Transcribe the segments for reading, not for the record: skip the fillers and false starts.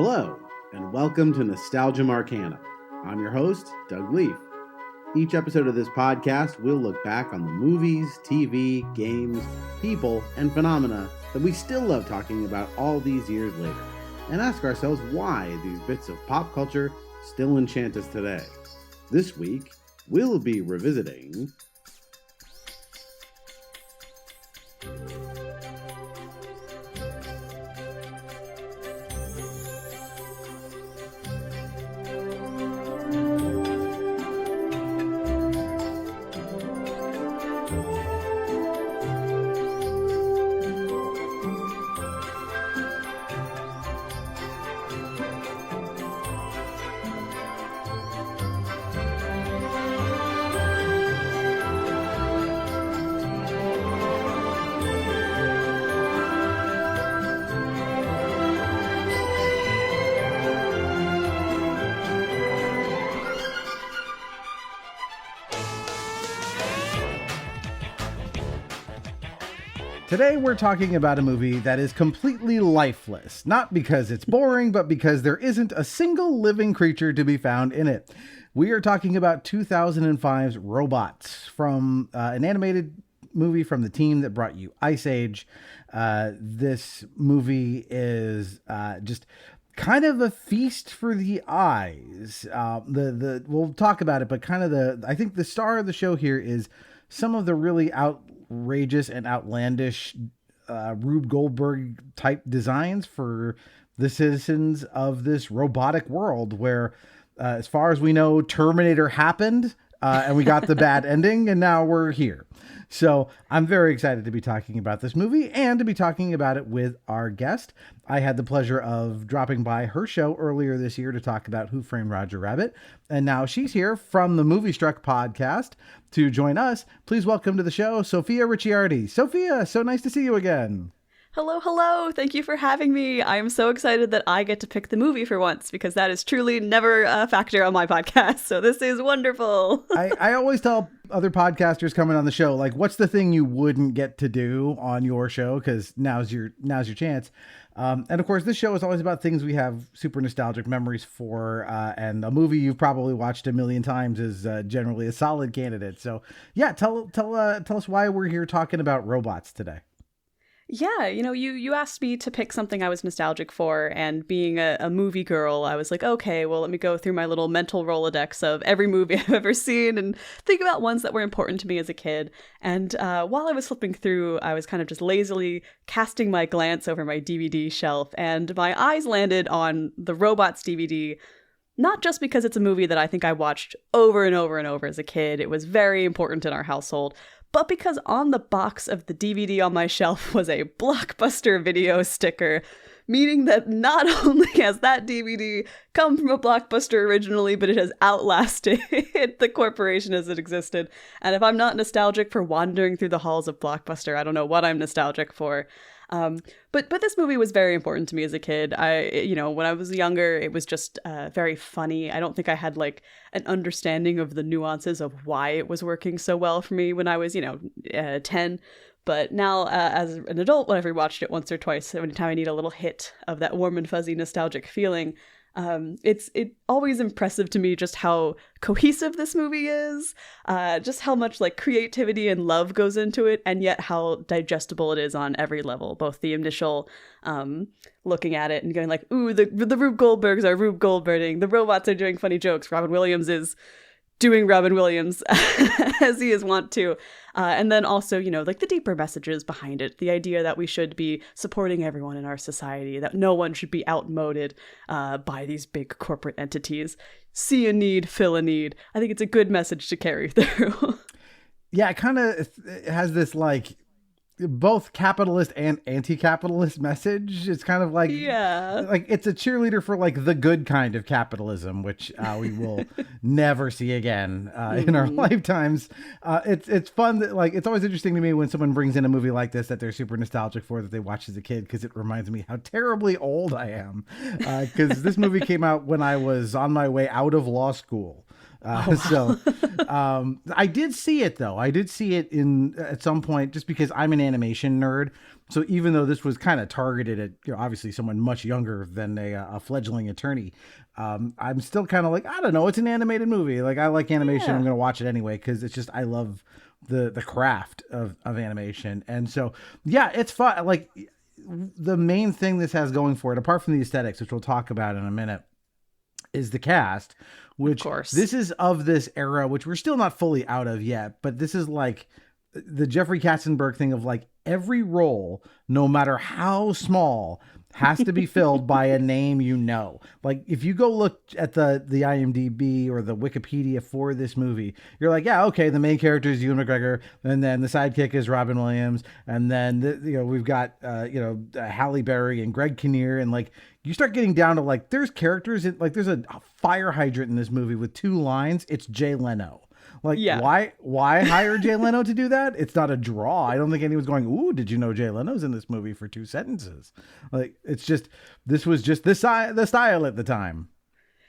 Hello, and welcome to Nostalgia Marcana. I'm your host, Doug Leaf. Each episode of this podcast, we'll look back on the movies, TV, games, people, and phenomena that we still love talking about all these years later, and ask ourselves why these bits of pop culture still enchant us today. This week, we'll be revisiting... Today we're talking about a movie that is completely lifeless, not because it's boring, but because there isn't a single living creature to be found in it. We are talking about 2005's Robots, from an animated movie from the team that brought you Ice Age. This movie is just kind of a feast for the eyes. We'll talk about it, but I think the star of the show here is some of the really outrageous and outlandish Rube Goldberg type designs for the citizens of this robotic world where, as far as we know, Terminator happened and we got the bad ending, and now we're here. So I'm very excited to be talking about this movie and to be talking about it with our guest. I had the pleasure of dropping by her show earlier this year to talk about Who Framed Roger Rabbit. And now she's here from the Movie Struck podcast to join us. Please welcome to the show, Sophia Ricciardi. Sophia, so nice to see you again. Hello. Thank you for having me. I'm so excited that I get to pick the movie for once, because that is truly never a factor on my podcast. So this is wonderful. I always tell other podcasters coming on the show, like, what's the thing you wouldn't get to do on your show? Because now's your chance. And of course, this show is always about things we have super nostalgic memories for. And a movie you've probably watched a million times is generally a solid candidate. So yeah, tell us why we're here talking about robots today. Yeah, you asked me to pick something I was nostalgic for, and being a movie girl, I was like, okay, well, let me go through my little mental Rolodex of every movie I've ever seen and think about ones that were important to me as a kid. And while I was flipping through, I was kind of just lazily casting my glance over my DVD shelf, and my eyes landed on the Robots DVD. Not just because it's a movie that I think I watched over and over and over as a kid. It was very important in our household. But because on the box of the DVD on my shelf was a Blockbuster video sticker, meaning that not only has that DVD come from a Blockbuster originally, but it has outlasted the corporation as it existed. And if I'm not nostalgic for wandering through the halls of Blockbuster, I don't know what I'm nostalgic for. But this movie was very important to me as a kid. When I was younger, it was just very funny. I don't think I had like an understanding of the nuances of why it was working so well for me when I was 10. But now, as an adult, when I've rewatched it once or twice, anytime I need a little hit of that warm and fuzzy nostalgic feeling, it's always impressive to me just how cohesive this movie is, just how much like creativity and love goes into it, and yet how digestible it is on every level. Both the initial looking at it and going like, ooh, the Rube Goldbergs are Rube Goldberging, the robots are doing funny jokes, Robin Williams is doing Robin Williams as he is wont to. And then also, like the deeper messages behind it, the idea that we should be supporting everyone in our society, that no one should be outmoded by these big corporate entities. See a need, fill a need. I think it's a good message to carry through. Yeah, it has this like both capitalist and anti-capitalist message. It's kind of like, like it's a cheerleader for like the good kind of capitalism, which we will never see again in our lifetimes. It's fun that like, it's always interesting to me when someone brings in a movie like this that they're super nostalgic for, that they watched as a kid, because it reminds me how terribly old I am. Because this movie came out when I was on my way out of law school. So I did see it though. I did see it at some point just because I'm an animation nerd. So even though this was kind of targeted at, obviously someone much younger than a fledgling attorney, I'm still kind of like, I don't know, it's an animated movie. Like I like animation. I'm going to watch it anyway because it's just, I love the craft of animation. And so, yeah, it's fun. Like the main thing this has going for it, apart from the aesthetics, which we'll talk about in a minute, is the cast, which this is of this era, which we're still not fully out of yet, but this is like the Jeffrey Katzenberg thing of like every role, no matter how small, has to be filled by a name. Like if you go look at the IMDb or the Wikipedia for this movie, you're like, yeah, okay, the main character is Ewan McGregor, and then the sidekick is Robin Williams, and then we've got Halle Berry and Greg Kinnear, and like you start getting down to like there's characters like there's a fire hydrant in this movie with 2 lines. It's Jay Leno. Like, why hire Jay Leno to do that? It's not a draw. I don't think anyone's going, ooh, did you know Jay Leno's in this movie for 2 sentences? Like, it's just, this was just the style at the time.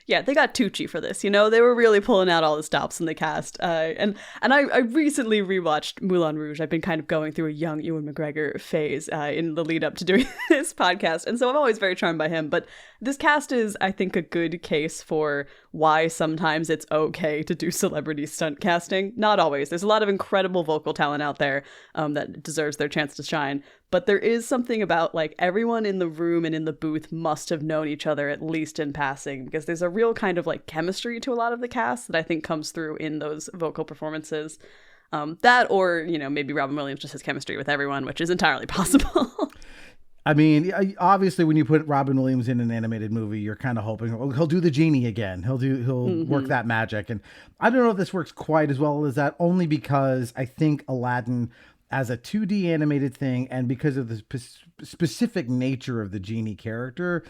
Yeah, they got Tucci for this. They were really pulling out all the stops in the cast. And I recently rewatched Moulin Rouge. I've been kind of going through a young Ewan McGregor phase in the lead up to doing this podcast. And so I'm always very charmed by him. But this cast is, I think, a good case for why sometimes it's okay to do celebrity stunt casting. Not always. There's a lot of incredible vocal talent out there that deserves their chance to shine. But there is something about like everyone in the room and in the booth must have known each other at least in passing, because there's a real kind of like chemistry to a lot of the cast that I think comes through in those vocal performances. That or, maybe Robin Williams just has chemistry with everyone, which is entirely possible. I mean, obviously, when you put Robin Williams in an animated movie, you're kind of hoping he'll do the genie again. He'll work that magic. And I don't know if this works quite as well as that, only because I think Aladdin, as a 2D animated thing, and because of the specific nature of the genie character,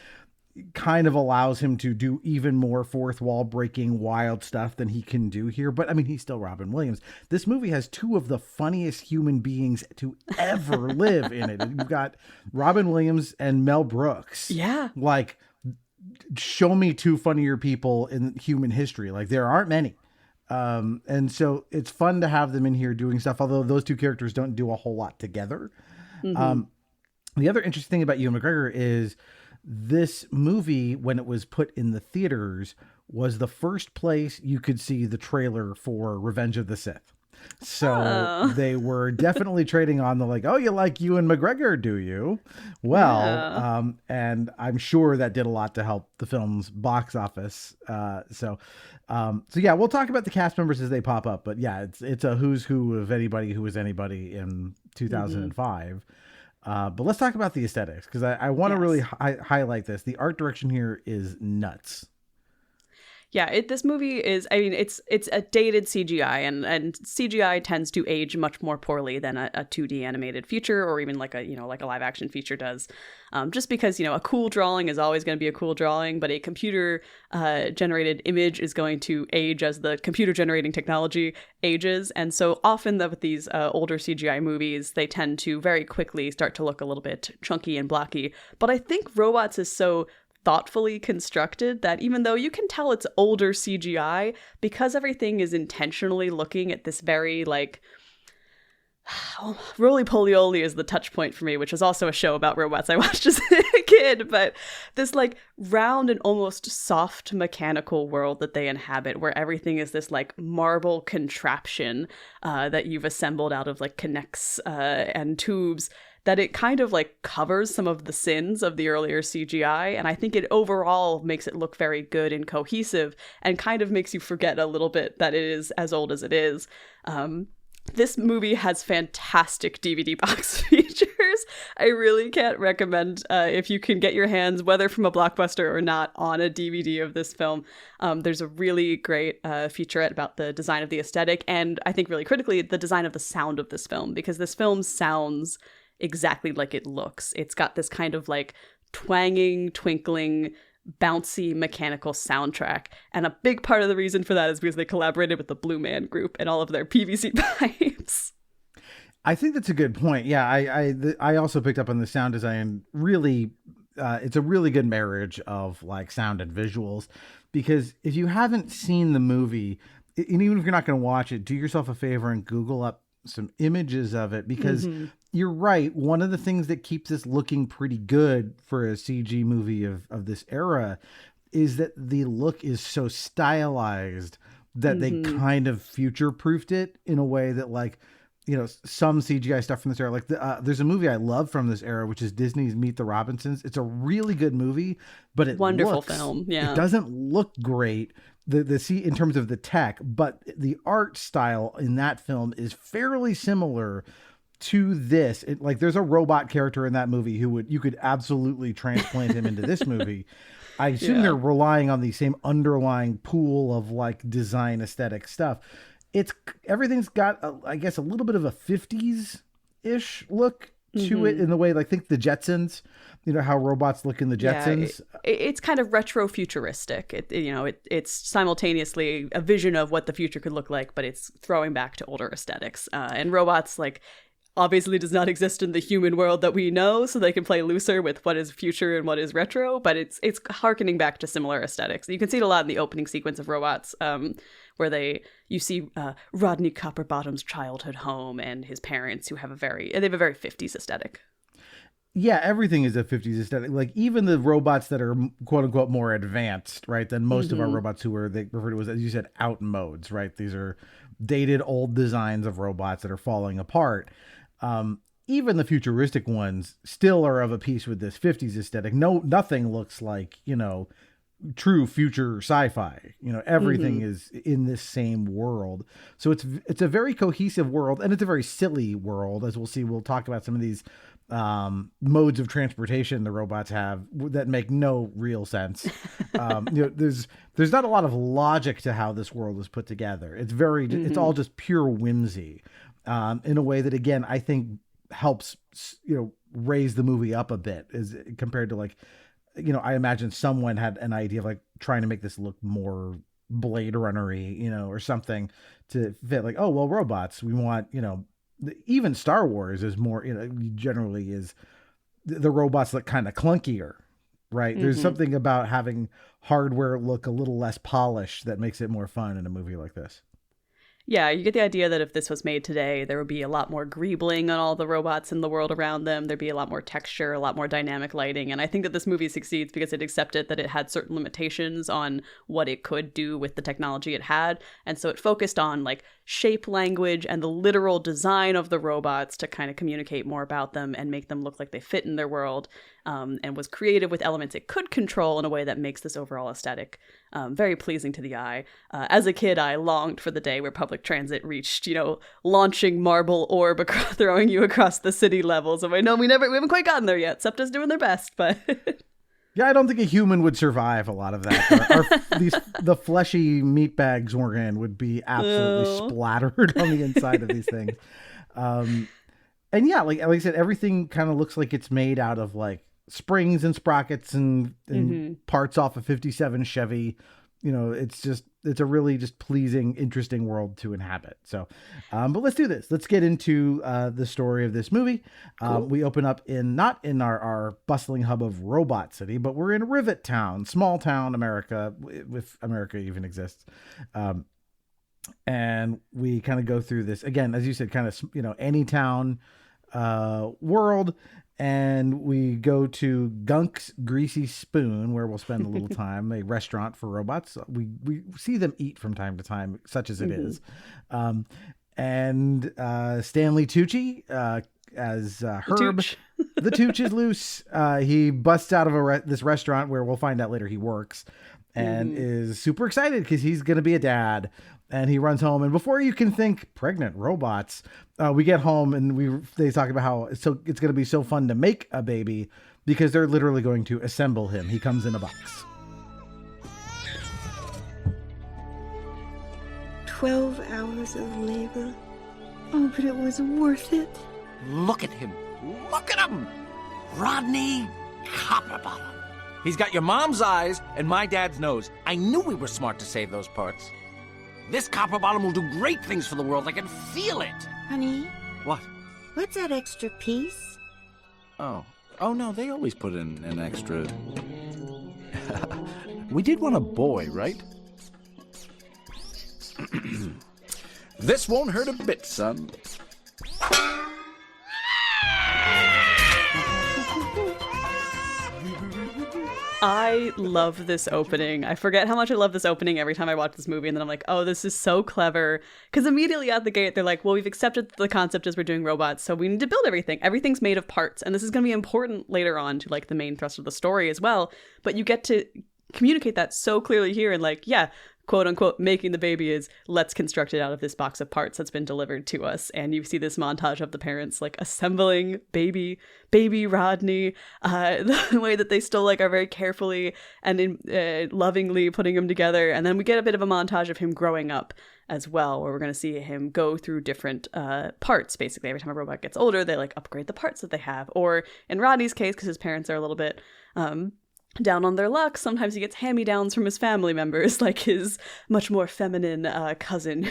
kind of allows him to do even more fourth wall breaking wild stuff than he can do here. But I mean, he's still Robin Williams. This movie has 2 of the funniest human beings to ever live in it. You've got Robin Williams and Mel Brooks. Yeah. Like, show me 2 funnier people in human history. Like, there aren't many. And so it's fun to have them in here doing stuff, although those 2 characters don't do a whole lot together. The other interesting thing about Ewan McGregor is this movie, when it was put in the theaters, was the first place you could see the trailer for Revenge of the Sith. So they were definitely trading on the like, oh, you like Ewan McGregor, do you? Well, and I'm sure that did a lot to help the film's box office. So yeah, we'll talk about the cast members as they pop up. But yeah, it's a who's who of anybody who was anybody in 2005. But let's talk about the aesthetics, because I want to really highlight this. The art direction here is nuts. Yeah, this movie is, I mean, it's a dated CGI, and CGI tends to age much more poorly than a 2D animated feature, or even like a live action feature does. Just because, a cool drawing is always going to be a cool drawing, but a computer generated image is going to age as the computer generating technology ages. And so often with these older CGI movies, they tend to very quickly start to look a little bit chunky and blocky. But I think Robots is so thoughtfully constructed that even though you can tell it's older CGI, because everything is intentionally looking at this very like Roly Polioli is the touch point for me, which was also a show about robots I watched as a kid, but this like round and almost soft mechanical world that they inhabit, where everything is this like marble contraption that you've assembled out of like connects and tubes, that it kind of like covers some of the sins of the earlier CGI. And I think it overall makes it look very good and cohesive, and kind of makes you forget a little bit that it is as old as it is. This movie has fantastic DVD box features. I really can't recommend, if you can get your hands, whether from a Blockbuster or not, on a DVD of this film. There's a really great featurette about the design of the aesthetic, and I think really critically, the design of the sound of this film, because this film sounds exactly like it looks. It's got this kind of like twanging, twinkling, bouncy mechanical soundtrack, and a big part of the reason for that is because they collaborated with the Blue Man Group and all of their PVC pipes. I think that's a good point. Yeah, I also picked up on the sound design. Really, it's a really good marriage of like sound and visuals, because if you haven't seen the movie, and even if you're not going to watch it, do yourself a favor and Google up some images of it, because you're right. One of the things that keeps this looking pretty good for a CG movie of this era is that the look is so stylized that they kind of future proofed it in a way that, like, you know, some CGI stuff from this era, like there's a movie I love from this era, which is Disney's Meet the Robinsons. It's a really good movie, but it film. Yeah. It doesn't look great. In terms of the tech, but the art style in that film is fairly similar to this. Like there's a robot character in that movie you could absolutely transplant him into this movie. I assume they're relying on the same underlying pool of like design aesthetic stuff. Everything's got I guess a little bit of a 50s ish look to it, in the way, like, think the Jetsons, you know, how robots look in the Jetsons. Yeah, it's kind of retro futuristic. It's simultaneously a vision of what the future could look like, but it's throwing back to older aesthetics. And robots, like, obviously does not exist in the human world that we know, so they can play looser with what is future and what is retro, but it's harkening back to similar aesthetics. You can see it a lot in the opening sequence of Robots, where you see Rodney Copperbottom's childhood home and his parents, who have a very 50s aesthetic. Yeah, everything is a 50s aesthetic. Like, even the robots that are quote unquote more advanced, right, than most of our robots, they refer to as you said, out modes, right? These are dated old designs of robots that are falling apart. Even the futuristic ones still are of a piece with this 50s aesthetic. Nothing looks like, you know, true future sci-fi. You know, everything is in this same world. So it's a very cohesive world, and it's a very silly world, as we'll see. We'll talk about some of these modes of transportation the robots have that make no real sense. You know, there's not a lot of logic to how this world is put together. It's it's all just pure whimsy, in a way that, again, I think helps, you know, raise the movie up a bit as compared to, like, you know, I imagine someone had an idea of like trying to make this look more Blade Runner-y, you know, or something to fit, like, oh, well, robots, we want, you know, even Star Wars is more, you know, generally is the robots look kind of clunkier, right? There's something about having hardware look a little less polished that makes it more fun in a movie like this. Yeah, you get the idea that if this was made today, there would be a lot more greebling on all the robots in the world around them. There'd be a lot more texture, a lot more dynamic lighting. And I think that this movie succeeds because it accepted that it had certain limitations on what it could do with the technology it had. And so it focused on, like, shape language and the literal design of the robots to kind of communicate more about them and make them look like they fit in their world, and was creative with elements it could control in a way that makes this overall aesthetic very pleasing to the eye. As a kid, I longed for the day where public transit reached, you know, launching marble orb throwing you across the city levels. And I know we haven't quite gotten there yet. SEPTA's doing their best, but yeah, I don't think a human would survive a lot of that. The fleshy meat bags we're in would be absolutely splattered on the inside of these things. And yeah, like I said, everything kind of looks like it's made out of like springs and sprockets and parts off a 57 Chevy. You know, it's a really just pleasing, interesting world to inhabit. So, but let's do this. Let's get into the story of this movie. Cool. We open up not in our bustling hub of Robot City, but we're in Rivet Town, small town America, if America even exists. And we kind of go through this again, as you said, kind of, you know, any town world. And we go to Gunk's Greasy Spoon, where we'll spend a little time, a restaurant for robots. We see them eat from time to time, such as it is. And Stanley Tucci as Herb. The Tooch is loose. He busts out of this restaurant where we'll find out later he works, and is super excited because he's going to be a dad. And he runs home, and before you can think pregnant robots, we get home and they talk about how it's going to be so fun to make a baby because they're literally going to assemble him. He comes in a box. 12 hours of labor. Oh, but it was worth it. Look at him. Look at him. Rodney Copperbottom. He's got your mom's eyes and my dad's nose. I knew we were smart to save those parts. This Copperbottom will do great things for the world. I can feel it. Honey? What? What's that extra piece? Oh, Oh, no, they always put in an extra... We did want a boy, right? This won't hurt a bit, son. I love this opening. I forget how much I love this opening every time I watch this movie, and then I'm like, oh, this is so clever. Because immediately out the gate, they're like, well, we've accepted the concept as we're doing robots, so we need to build everything. Everything's made of parts, and this is going to be important later on to like the main thrust of the story as well. But you get to communicate that so clearly here, and like, yeah, quote unquote, making the baby is let's construct it out of this box of parts that's been delivered to us. And you see this montage of the parents like assembling baby Rodney, the way that they still like are very carefully and lovingly putting him together. And then we get a bit of a montage of him growing up as well, where we're going to see him go through different parts. Basically, every time a robot gets older, they like upgrade the parts that they have. Or in Rodney's case, because his parents are a little bit down on their luck, sometimes he gets hand-me-downs from his family members, like his much more feminine cousin,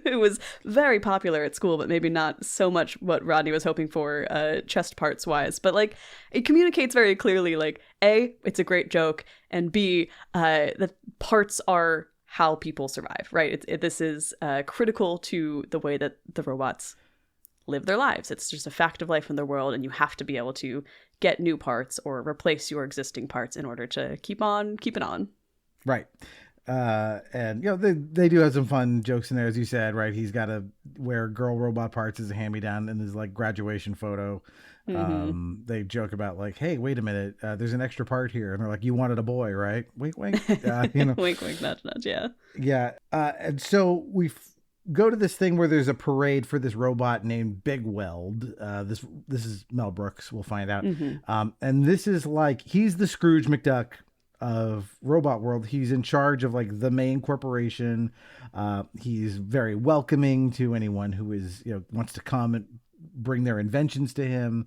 who was very popular at school, but maybe not so much what Rodney was hoping for chest parts-wise. But, like, it communicates very clearly, like, A, it's a great joke, and B, the parts are how people survive, right? This is critical to the way that the robots live their lives. It's just a fact of life in the world, and you have to be able to get new parts or replace your existing parts in order to keep it on. Right. And, you know, they do have some fun jokes in there, as you said, right? He's got to wear girl robot parts as a hand-me-down in his, like, graduation photo. Mm-hmm. They joke about, like, hey, wait a minute, there's an extra part here. And they're like, you wanted a boy, right? Wink, wink. You know. Wink, wink, nudge, nudge, yeah. Yeah. And so we go to this thing where there's a parade for this robot named Big Weld. This is Mel Brooks, we'll find out. Mm-hmm. And this is like, he's the Scrooge McDuck of robot world. He's in charge of like the main corporation. He's very welcoming to anyone who is, you know, wants to come and bring their inventions to him,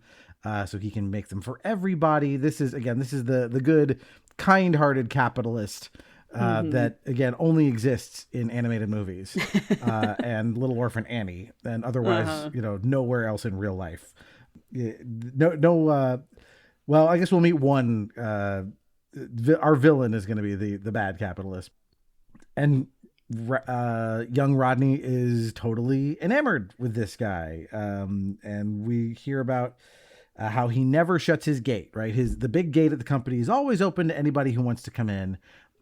so he can make them for everybody. This is the good, kind-hearted capitalist that, again, only exists in animated movies and Little Orphan Annie, and otherwise, you know, nowhere else in real life. Well, I guess we'll meet one. Our villain is going to be the bad capitalist. And young Rodney is totally enamored with this guy. And we hear about how he never shuts his gate, right? The big gate at the company is always open to anybody who wants to come in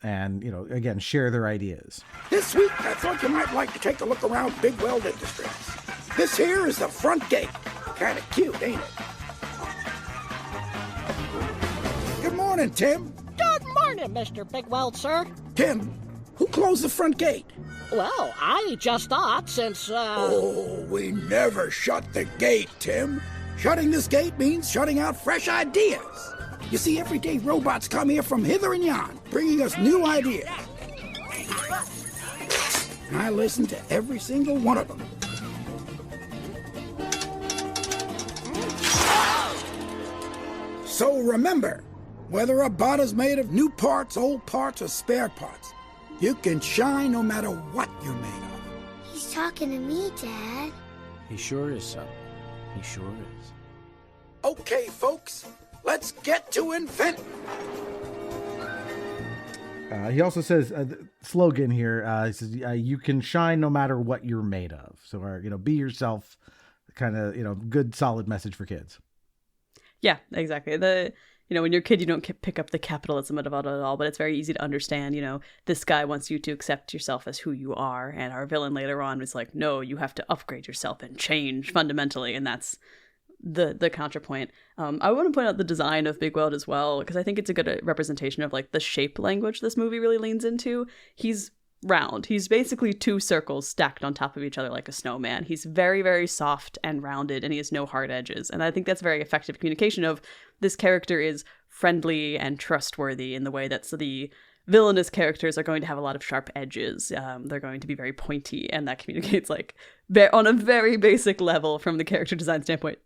and, you know, again, share their ideas. This week, I thought you might like to take a look around Big Weld Industries. This here is the front gate. Kind of cute, ain't it? Good morning, Tim. Good morning, Mr. Big Weld, sir. Tim, who closed the front gate? Well, I just thought since, Oh, we never shut the gate, Tim. Shutting this gate means shutting out fresh ideas. You see, every day robots come here from hither and yon, bringing us new ideas. And I listen to every single one of them. So remember, whether a bot is made of new parts, old parts, or spare parts, you can shine no matter what you're made of. He's talking to me, Dad. He sure is, son. He sure is. Okay, folks, let's get to inventing. He also says slogan here. He says, "You can shine no matter what you're made of." So, you know, be yourself. Kind of, you know, good, solid message for kids. Yeah, exactly. You know, when you're a kid, you don't pick up the capitalism of it at all, but it's very easy to understand, you know, this guy wants you to accept yourself as who you are. And our villain later on is like, no, you have to upgrade yourself and change fundamentally. And that's the counterpoint. I want to point out the design of Big Weld as well, because I think it's a good representation of like the shape language this movie really leans into. He's round. He's basically two circles stacked on top of each other like a snowman. He's very, very soft and rounded, and he has no hard edges. And I think that's very effective communication of this character is friendly and trustworthy in the way that the villainous characters are going to have a lot of sharp edges. They're going to be very pointy, and that communicates like on a very basic level from the character design standpoint.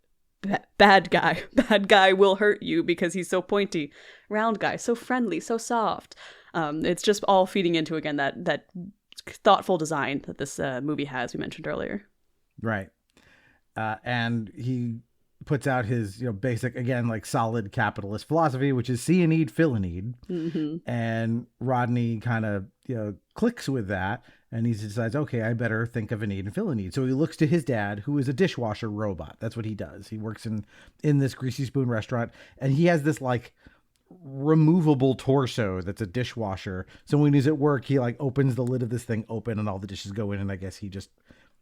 Bad guy will hurt you because he's so pointy. Round guy, so friendly, so soft. It's just all feeding into, again, that thoughtful design that this movie has, we mentioned earlier. Right. And he puts out his, basic, again, like solid capitalist philosophy, which is see a need, fill a need. And Rodney kind of, clicks with that. And he decides, okay, I better think of a need and fill a need. So he looks to his dad, who is a dishwasher robot. That's what he does. He works in this Greasy Spoon restaurant. And he has this like removable torso that's a dishwasher. So when he's at work, he like opens the lid of this thing open and all the dishes go in. And I guess he just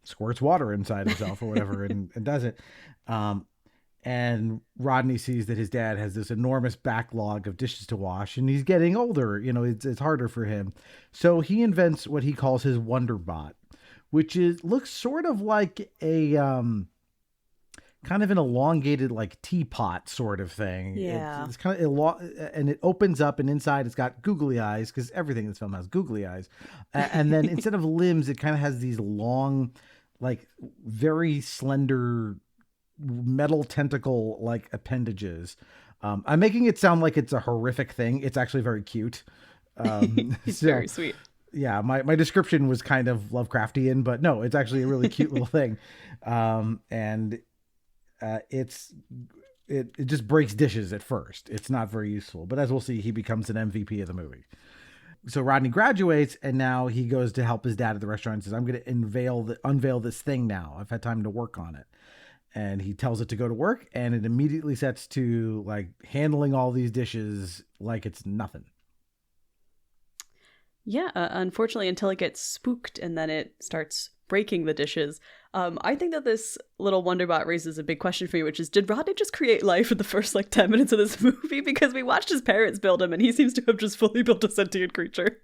squirts water inside himself or whatever and does it. And Rodney sees that his dad has this enormous backlog of dishes to wash and he's getting older. It's harder for him. So he invents what he calls his Wonderbot, which looks sort of like a kind of an elongated like teapot sort of thing. Yeah. It's kind of and it opens up and inside it's got googly eyes because everything in this film has googly eyes. And then instead of limbs, it kind of has these long, like very slender metal tentacle like appendages. I'm making it sound like it's a horrific thing. It's actually very cute. It's very sweet. Yeah, my description was kind of Lovecraftian, but no, it's actually a really cute little thing. And it just breaks dishes at first. It's not very useful, but as we'll see, he becomes an MVP of the movie. So Rodney graduates and now he goes to help his dad at the restaurant and says, I'm going to unveil this thing now. I've had time to work on it. And he tells it to go to work and it immediately sets to like handling all these dishes like it's nothing. Yeah, unfortunately, until it gets spooked and then it starts breaking the dishes. I think that this little Wonderbot raises a big question for you, which is, did Rodney just create life in the first 10 minutes of this movie? Because we watched his parents build him and he seems to have just fully built a sentient creature.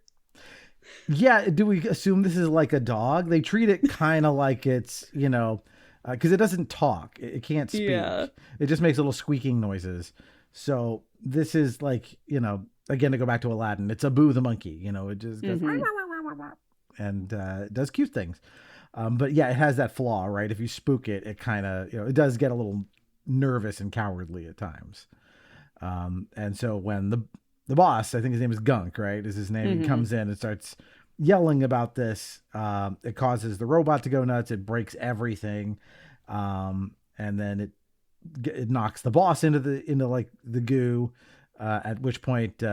Yeah, do we assume this is like a dog? They treat it kind of like it's, because it doesn't talk. It can't speak. Yeah. It just makes little squeaking noises. So this is like, again, to go back to Aladdin, it's Abu the monkey. It just goes and it does cute things. But yeah, it has that flaw, right? If you spook it, it kind of, it does get a little nervous and cowardly at times. And so when the boss, I think his name is Gunk, right? Is his name, he comes in and starts yelling about this. It causes the robot to go nuts. It breaks everything. And then it knocks the boss into the goo, at which point,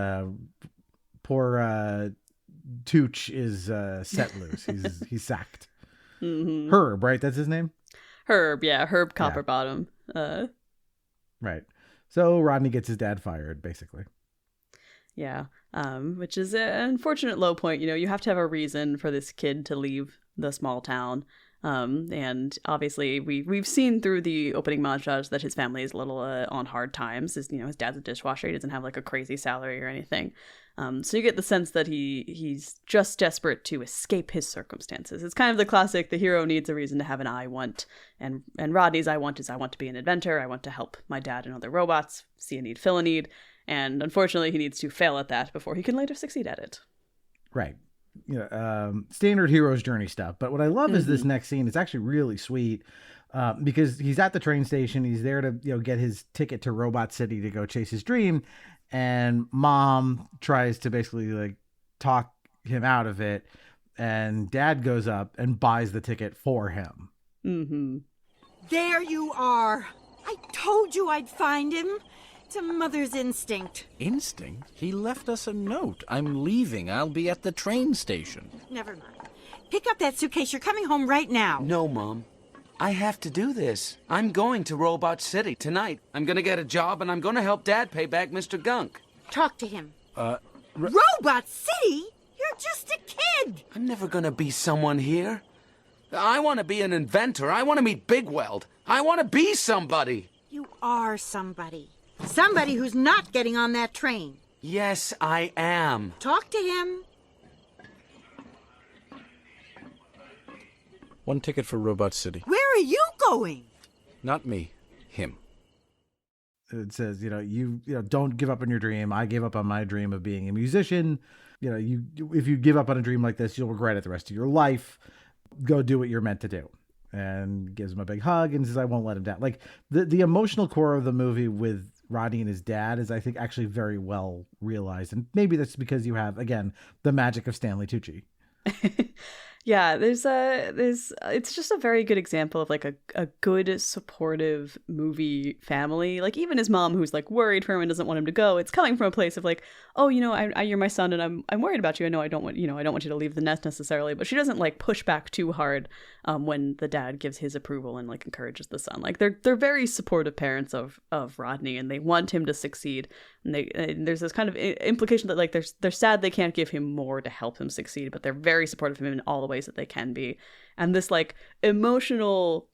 poor, Tooch is, set loose. He's sacked. Herb, right? That's his name? Herb. Yeah. Herb Copperbottom. Right. So Rodney gets his dad fired, basically. Yeah, which is an unfortunate low point. You have to have a reason for this kid to leave the small town. And obviously we've seen through the opening montage that his family is a little on hard times. His dad's a dishwasher. He doesn't have like a crazy salary or anything. So you get the sense that he's just desperate to escape his circumstances. It's kind of the classic, the hero needs a reason to have an I want. And Rodney's I want is I want to be an inventor. I want to help my dad and other robots. See a need, fill a need. And unfortunately, he needs to fail at that before he can later succeed at it. Right. Standard hero's journey stuff. But what I love is this next scene. It's actually really sweet because he's at the train station. He's there to get his ticket to Robot City to go chase his dream. And Mom tries to basically talk him out of it. And Dad goes up and buys the ticket for him. There you are. I told you I'd find him. It's a mother's instinct. Instinct? He left us a note. I'm leaving. I'll be at the train station. Never mind. Pick up that suitcase. You're coming home right now. No, Mom. I have to do this. I'm going to Robot City tonight. I'm going to get a job, and I'm going to help Dad pay back Mr. Gunk. Talk to him. Robot City? You're just a kid. I'm never going to be someone here. I want to be an inventor. I want to meet Bigweld. I want to be somebody. You are somebody. Somebody who's not getting on that train. Yes, I am. Talk to him. One ticket for Robot City. Where are you going? Not me. Him. It says, you don't give up on your dream. I gave up on my dream of being a musician. If you give up on a dream like this, you'll regret it the rest of your life. Go do what you're meant to do. And gives him a big hug and says, I won't let him down. Like the emotional core of the movie with Rodney and his dad is, I think, actually very well realized. And maybe that's because you have, again, the magic of Stanley Tucci. Yeah, it's just a very good example of like a good supportive movie family. Like even his mom, who's like worried for him and doesn't want him to go, it's coming from a place of like, oh, you're my son and I'm worried about you. I know I don't want you to leave the nest necessarily, but she doesn't like push back too hard when the dad gives his approval and like encourages the son. Like they're very supportive parents of Rodney, and they want him to succeed. And there's this kind of implication that like they're sad they can't give him more to help him succeed, but they're very supportive of him in all the ways that they can be. And this like emotional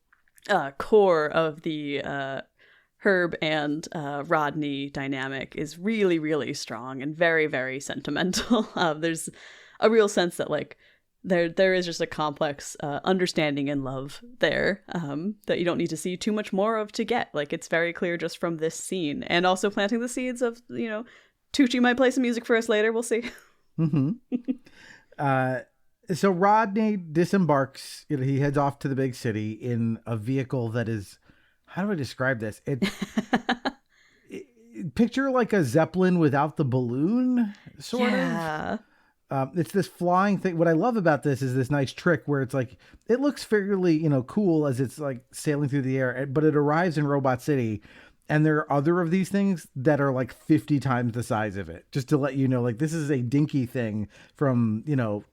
core of the Herb and Rodney dynamic is really, really strong and very, very sentimental. There's a real sense that like there is just a complex understanding and love there that you don't need to see too much more of to get. Like it's very clear just from this scene, and also planting the seeds of, Tucci might play some music for us later. We'll see. Mm-hmm. So Rodney disembarks. He heads off to the big city in a vehicle that is, how do I describe this? Picture like a Zeppelin without the balloon, sort of. It's this flying thing. What I love about this is this nice trick where it's like, it looks fairly, cool as it's like sailing through the air, but it arrives in Robot City. And there are other of these things that are like 50 times the size of it, just to let you know, like this is a dinky thing from,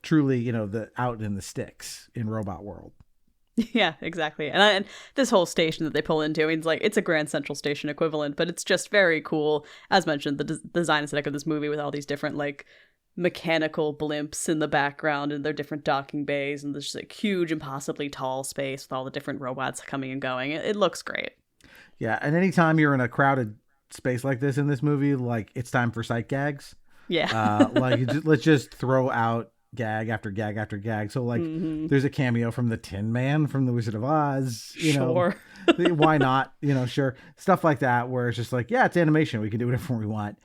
truly, the out in the sticks in Robot World. Yeah, exactly. And this whole station that they pull into, I mean, it's a Grand Central Station equivalent, but it's just very cool. As mentioned, the design aesthetic of this movie with all these different like mechanical blimps in the background and their different docking bays, and this like huge, impossibly tall space with all the different robots coming and going. It looks great. Yeah, and anytime you're in a crowded space like this in this movie, like it's time for sight gags. Yeah. Let's just throw out gag after gag after gag. So like there's a cameo from the Tin Man from The Wizard of Oz. Sure. Why not? Sure. Stuff like that where it's just like, yeah, it's animation. We can do whatever we want.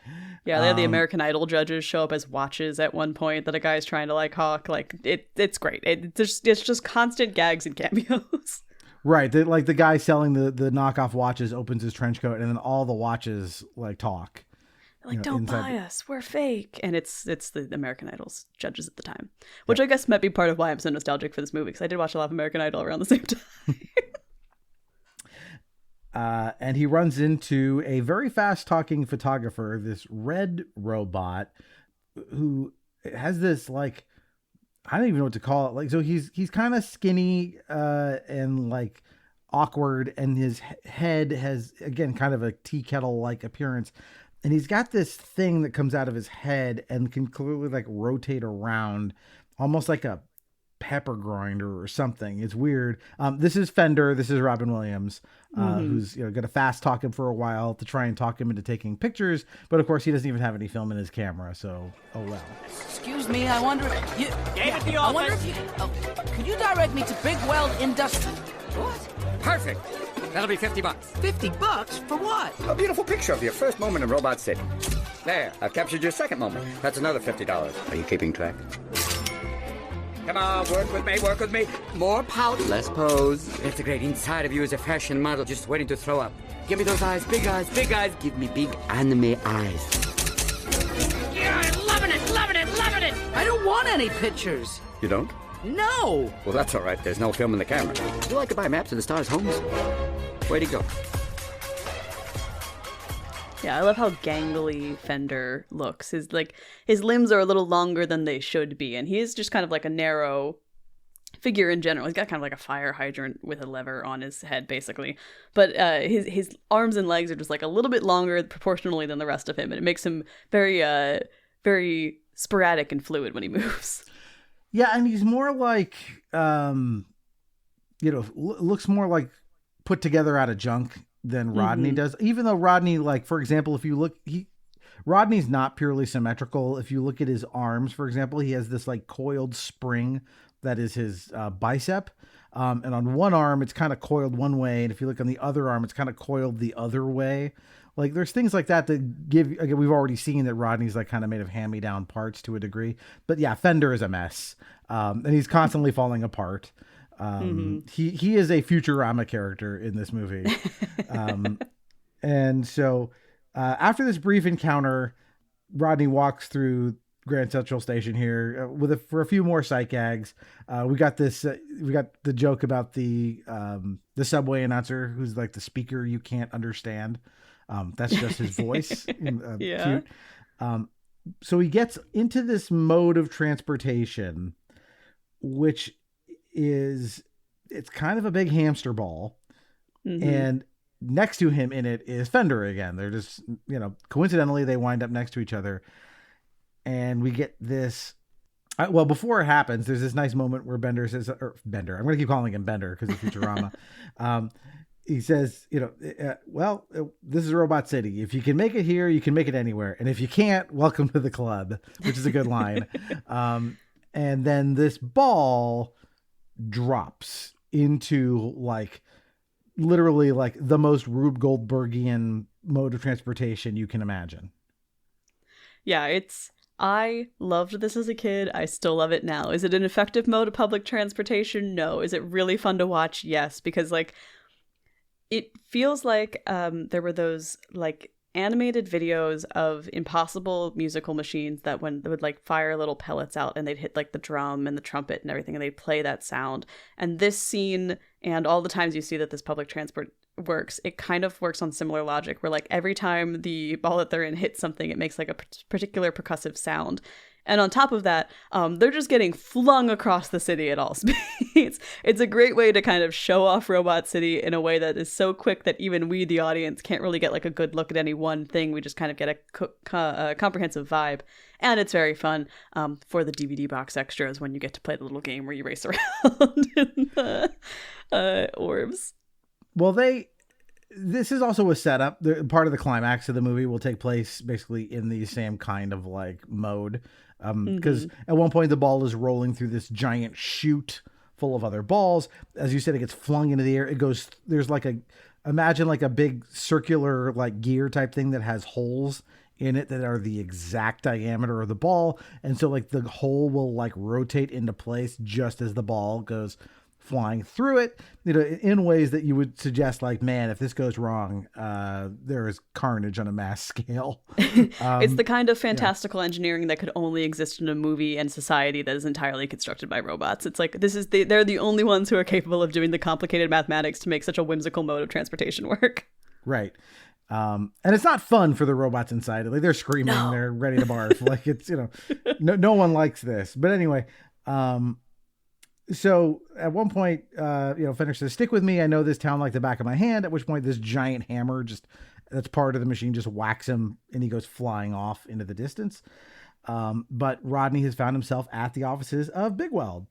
Yeah, they have the American Idol judges show up as watches at one point that a guy's trying to like hawk. Like it's great. It's just constant gags and cameos. Right. The guy selling the knockoff watches opens his trench coat, and then all the watches like talk. Like, don't buy us. We're fake. And it's the American Idol's judges at the time, which I guess might be part of why I'm so nostalgic for this movie, because I did watch a lot of American Idol around the same time. And he runs into a very fast talking photographer, this red robot, who has this like, I don't even know what to call it. Like, so he's kind of skinny and like awkward, and his head has, again, kind of a tea kettle like appearance. And he's got this thing that comes out of his head and can clearly like rotate around, almost like a pepper grinder or something. It's weird. This is Fender. This is Robin Williams, who's going to fast talk him for a while to try and talk him into taking pictures. But of course, he doesn't even have any film in his camera. So, oh well. Excuse me, I wonder if you... I wonder if you... could you direct me to Big Weld Industry? What? Perfect. That'll be $50. $50? For what? A beautiful picture of your first moment in Robot City. There, I've captured your second moment. That's another $50. Are you keeping track? Come on, work with me. More pout, less pose. The integrating inside of you is a fashion model just waiting to throw up. Give me those eyes, big eyes, big eyes. Give me big anime eyes. Yeah, loving it. I don't want any pictures. You don't? No. Well, that's all right. There's no film in the camera. Would you like to buy maps of the stars' homes? Way to go. Yeah, I love how gangly Fender looks. His limbs are a little longer than they should be, and he is just kind of like a narrow figure in general. He's got kind of like a fire hydrant with a lever on his head, basically. But his arms and legs are just like a little bit longer proportionally than the rest of him, and it makes him very very sporadic and fluid when he moves. Yeah, and he's more like looks more like put together out of junk than Rodney does. Even though Rodney, like, for example, if you look, Rodney's not purely symmetrical. If you look at his arms, for example, he has this like coiled spring that is his bicep. And on one arm, it's kind of coiled one way. And if you look on the other arm, it's kind of coiled the other way. Like there's things like that give, again, we've already seen that Rodney's like kind of made of hand-me-down parts to a degree. But yeah, Fender is a mess. And he's constantly falling apart. He is a Futurama character in this movie. And so after this brief encounter, Rodney walks through Grand Central Station here for a few more sight gags. We got the joke about the subway announcer who's like the speaker you can't understand. That's just his voice. Yeah. Cute. So he gets into this mode of transportation, which it's kind of a big hamster ball. Mm-hmm. And next to him in it is Fender again. They're just, coincidentally, they wind up next to each other. And we get this. Well, before it happens, there's this nice moment where Bender says, or Bender, I'm going to keep calling him Bender because of Futurama. He says, this is Robot City. If you can make it here, you can make it anywhere. And if you can't, welcome to the club, which is a good line. And then this ball drops into literally the most Rube Goldbergian mode of transportation you can imagine. Yeah, I loved this as a kid. I still love it now. Is it an effective mode of public transportation? No. Is it really fun to watch? Yes, because it feels like there were those animated videos of impossible musical machines that when they would fire little pellets out and they'd hit the drum and the trumpet and everything and they'd play that sound. And this scene and all the times you see that this public transport works, it kind of works on similar logic where every time the ball that they're in hits something, it makes a particular percussive sound. And on top of that, they're just getting flung across the city at all speeds. It's a great way to kind of show off Robot City in a way that is so quick that even we, the audience, can't really get a good look at any one thing. We just kind of get a comprehensive vibe. And it's very fun for the DVD box extras when you get to play the little game where you race around in the orbs. Well, this is also a setup. Part of the climax of the movie will take place basically in the same kind of mode. Because at one point the ball is rolling through this giant chute full of other balls. As you said, it gets flung into the air. There's imagine a big circular gear type thing that has holes in it that are the exact diameter of the ball. And so the hole will rotate into place just as the ball goes flying through it, in ways that you would suggest man, if this goes wrong, there is carnage on a mass scale. It's the kind of fantastical engineering that could only exist in a movie and society that is entirely constructed by robots. It's they're the only ones who are capable of doing the complicated mathematics to make such a whimsical mode of transportation work. Right. And it's not fun for the robots inside. They're screaming, no. They're ready to barf. It's, no one likes this. But anyway, so at one point, Fender says, "Stick with me. I know this town like the back of my hand." At which point this giant hammer that's part of the machine just whacks him and he goes flying off into the distance. But Rodney has found himself at the offices of Big Weld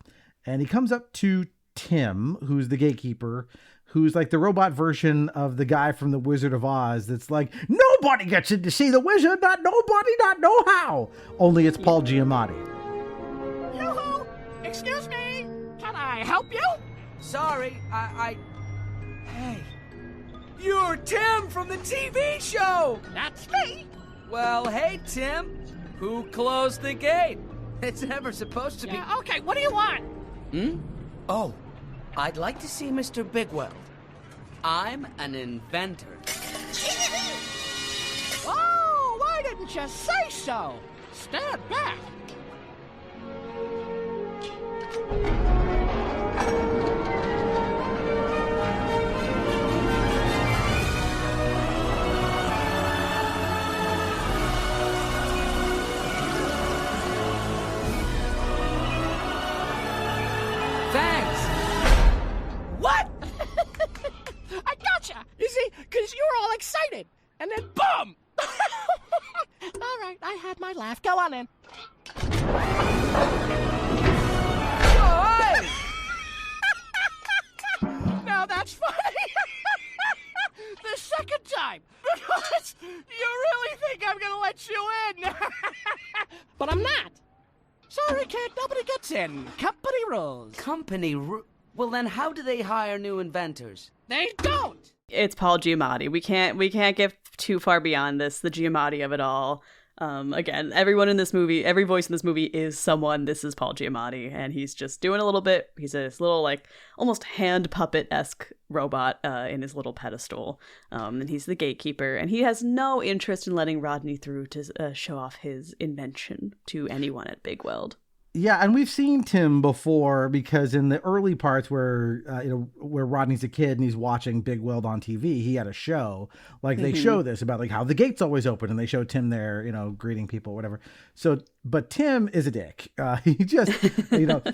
and he comes up to Tim, who's the gatekeeper, who's the robot version of the guy from the Wizard of Oz. That's nobody gets in to see the wizard, not nobody, not know how. Only it's Paul Giamatti. Yoo-hoo! Excuse me! Can I help you? Sorry, Hey, you're Tim from the TV show! That's me! Well, hey, Tim. Who closed the gate? It's never supposed to be... Yeah, okay, what do you want? Oh, I'd like to see Mr. Bigwell. I'm an inventor. Oh, why didn't you say so? Stand back. Thanks. What? I gotcha. You see, because you were all excited. And then boom! All right, I had my laugh. Go on in. Now that's funny. The second time. Because you really think I'm going to let you in. But I'm not. Sorry, kid, nobody gets in. Company rules. Well, then how do they hire new inventors? They don't. It's Paul Giamatti. We can't get too far beyond this, the Giamatti of it all. Again, everyone in this movie, every voice in this movie is someone. This is Paul Giamatti, and he's just doing a little bit. He's this little, like, almost hand puppet-esque robot in his little pedestal. And he's the gatekeeper, and he has no interest in letting Rodney through to show off his invention to anyone at Big Weld. Yeah, and we've seen Tim before because in the early parts where where Rodney's a kid and he's watching Big Weld on TV, he had a show. Like they show this about like how the gate's always open, and they show Tim there, greeting people, whatever. So, but Tim is a dick. He just,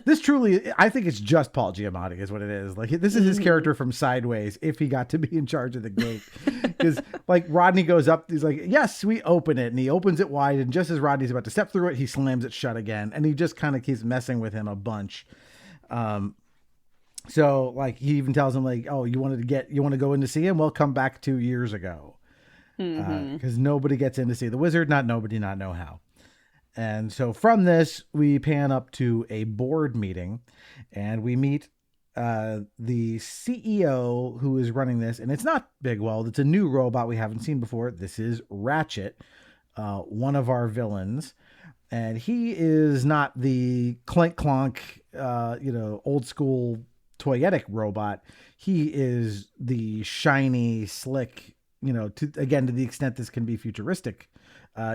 this truly, I think it's just Paul Giamatti is what it is. Like this is his character from Sideways if he got to be in charge of the gate. Because like Rodney goes up, he's like, yes, we open it, and he opens it wide, and just as Rodney's about to step through it, he slams it shut again, and he just kind of keeps messing with him a bunch. So like he even tells him like, oh, you want to go in to see him? Well, come back 2 years ago. Because nobody gets in to see the wizard, not know how. And so from this, we pan up to a board meeting, and we meet the CEO who is running this, and it's not Big Weld. It's a new robot we haven't seen before. This is Ratchet, one of our villains. And he is not the clink clonk, old school toyetic robot. He is the shiny, slick, to the extent this can be futuristic.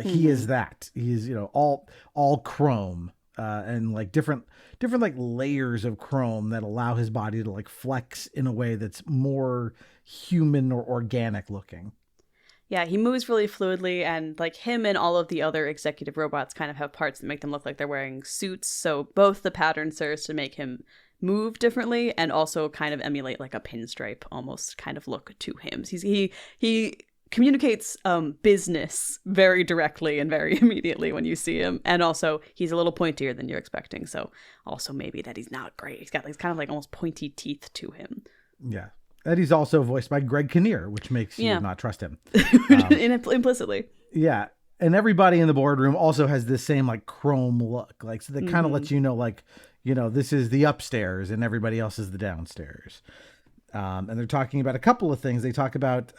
He is that. He's, all chrome, and like different like layers of chrome that allow his body to like flex in a way that's more human or organic looking. Yeah, he moves really fluidly, and like him and all of the other executive robots kind of have parts that make them look like they're wearing suits. So both the pattern serves to make him move differently and also kind of emulate like a pinstripe almost kind of look to him. He communicates business very directly and very immediately when you see him, and also he's a little pointier than you're expecting. So also maybe that he's not great. He's kind of like almost pointy teeth to him. Yeah. And he's also voiced by Greg Kinnear, which makes you not trust him. Implicitly. Yeah. And everybody in the boardroom also has this same like chrome look. Like, so that kind of lets you know, like, this is the upstairs and everybody else is the downstairs. And they're talking about a couple of things. They talk about,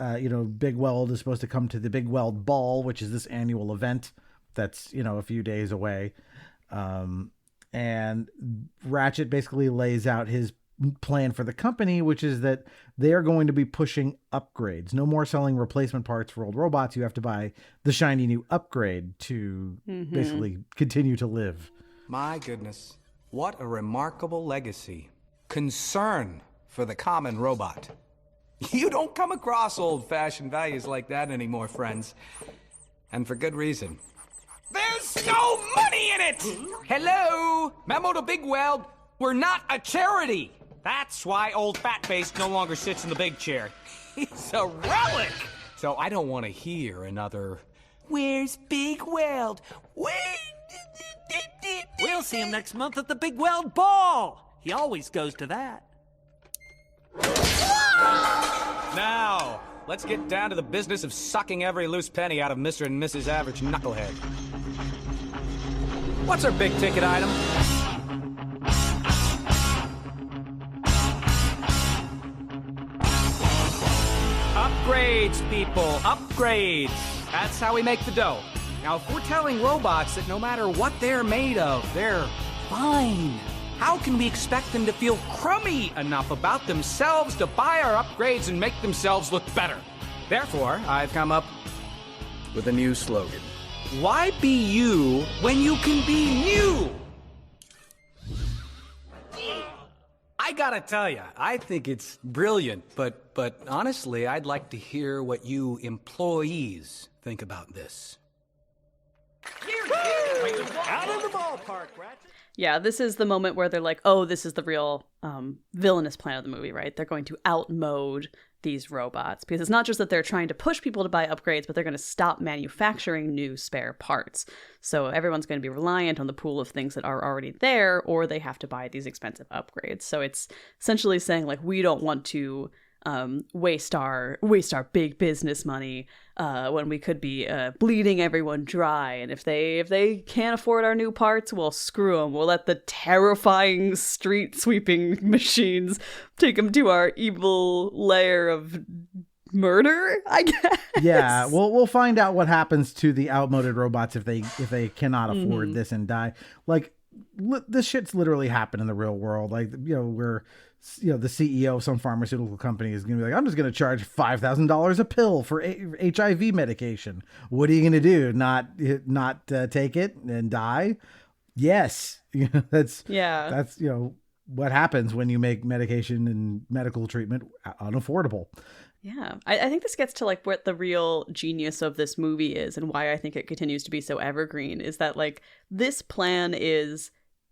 Big Weld is supposed to come to the Big Weld Ball, which is this annual event that's, a few days away. And Ratchet basically lays out his plan for the company, which is that they are going to be pushing upgrades. No more selling replacement parts for old robots. You have to buy the shiny new upgrade to basically continue to live. My goodness, what a remarkable legacy. Concern for the common robot. You don't come across old-fashioned values like that anymore, friends. And for good reason. There's no money in it! Hello? Memo to Big Weld. We're not a charity. That's why old Fatface no longer sits in the big chair. He's a relic. So I don't want to hear another, where's Big Weld? We'll see him next month at the Big Weld Ball. He always goes to that. Now, let's get down to the business of sucking every loose penny out of Mr. and Mrs. Average Knucklehead. What's our big ticket item? Upgrades, people, upgrades. That's how we make the dough. Now, if we're telling robots that no matter what they're made of, they're fine, how can we expect them to feel crummy enough about themselves to buy our upgrades and make themselves look better? Therefore, I've come up with a new slogan. Why be you when you can be new? I gotta tell you, I think it's brilliant, but honestly, I'd like to hear what you employees think about this. Out of the ballpark, Ratchet. Yeah, this is the moment where they're like, oh, this is the real villainous plan of the movie, right? They're going to outmode these robots, because it's not just that they're trying to push people to buy upgrades, but they're going to stop manufacturing new spare parts. So everyone's going to be reliant on the pool of things that are already there, or they have to buy these expensive upgrades. So it's essentially saying, like, we don't want to waste our big business money when we could be bleeding everyone dry. And if they can't afford our new parts, well, screw them. We'll let the terrifying street sweeping machines take them to our evil lair of murder, I guess. Yeah, we'll find out what happens to the outmoded robots if they cannot afford this and die. Like this shit's literally happened in the real world. Like, where the CEO of some pharmaceutical company is going to be like, I'm just going to charge $5,000 a pill for HIV medication. What are you going to do? Not take it and die? Yes. That's what happens when you make medication and medical treatment unaffordable. Yeah, I think this gets to like what the real genius of this movie is, and why I think it continues to be so evergreen, is that like this plan is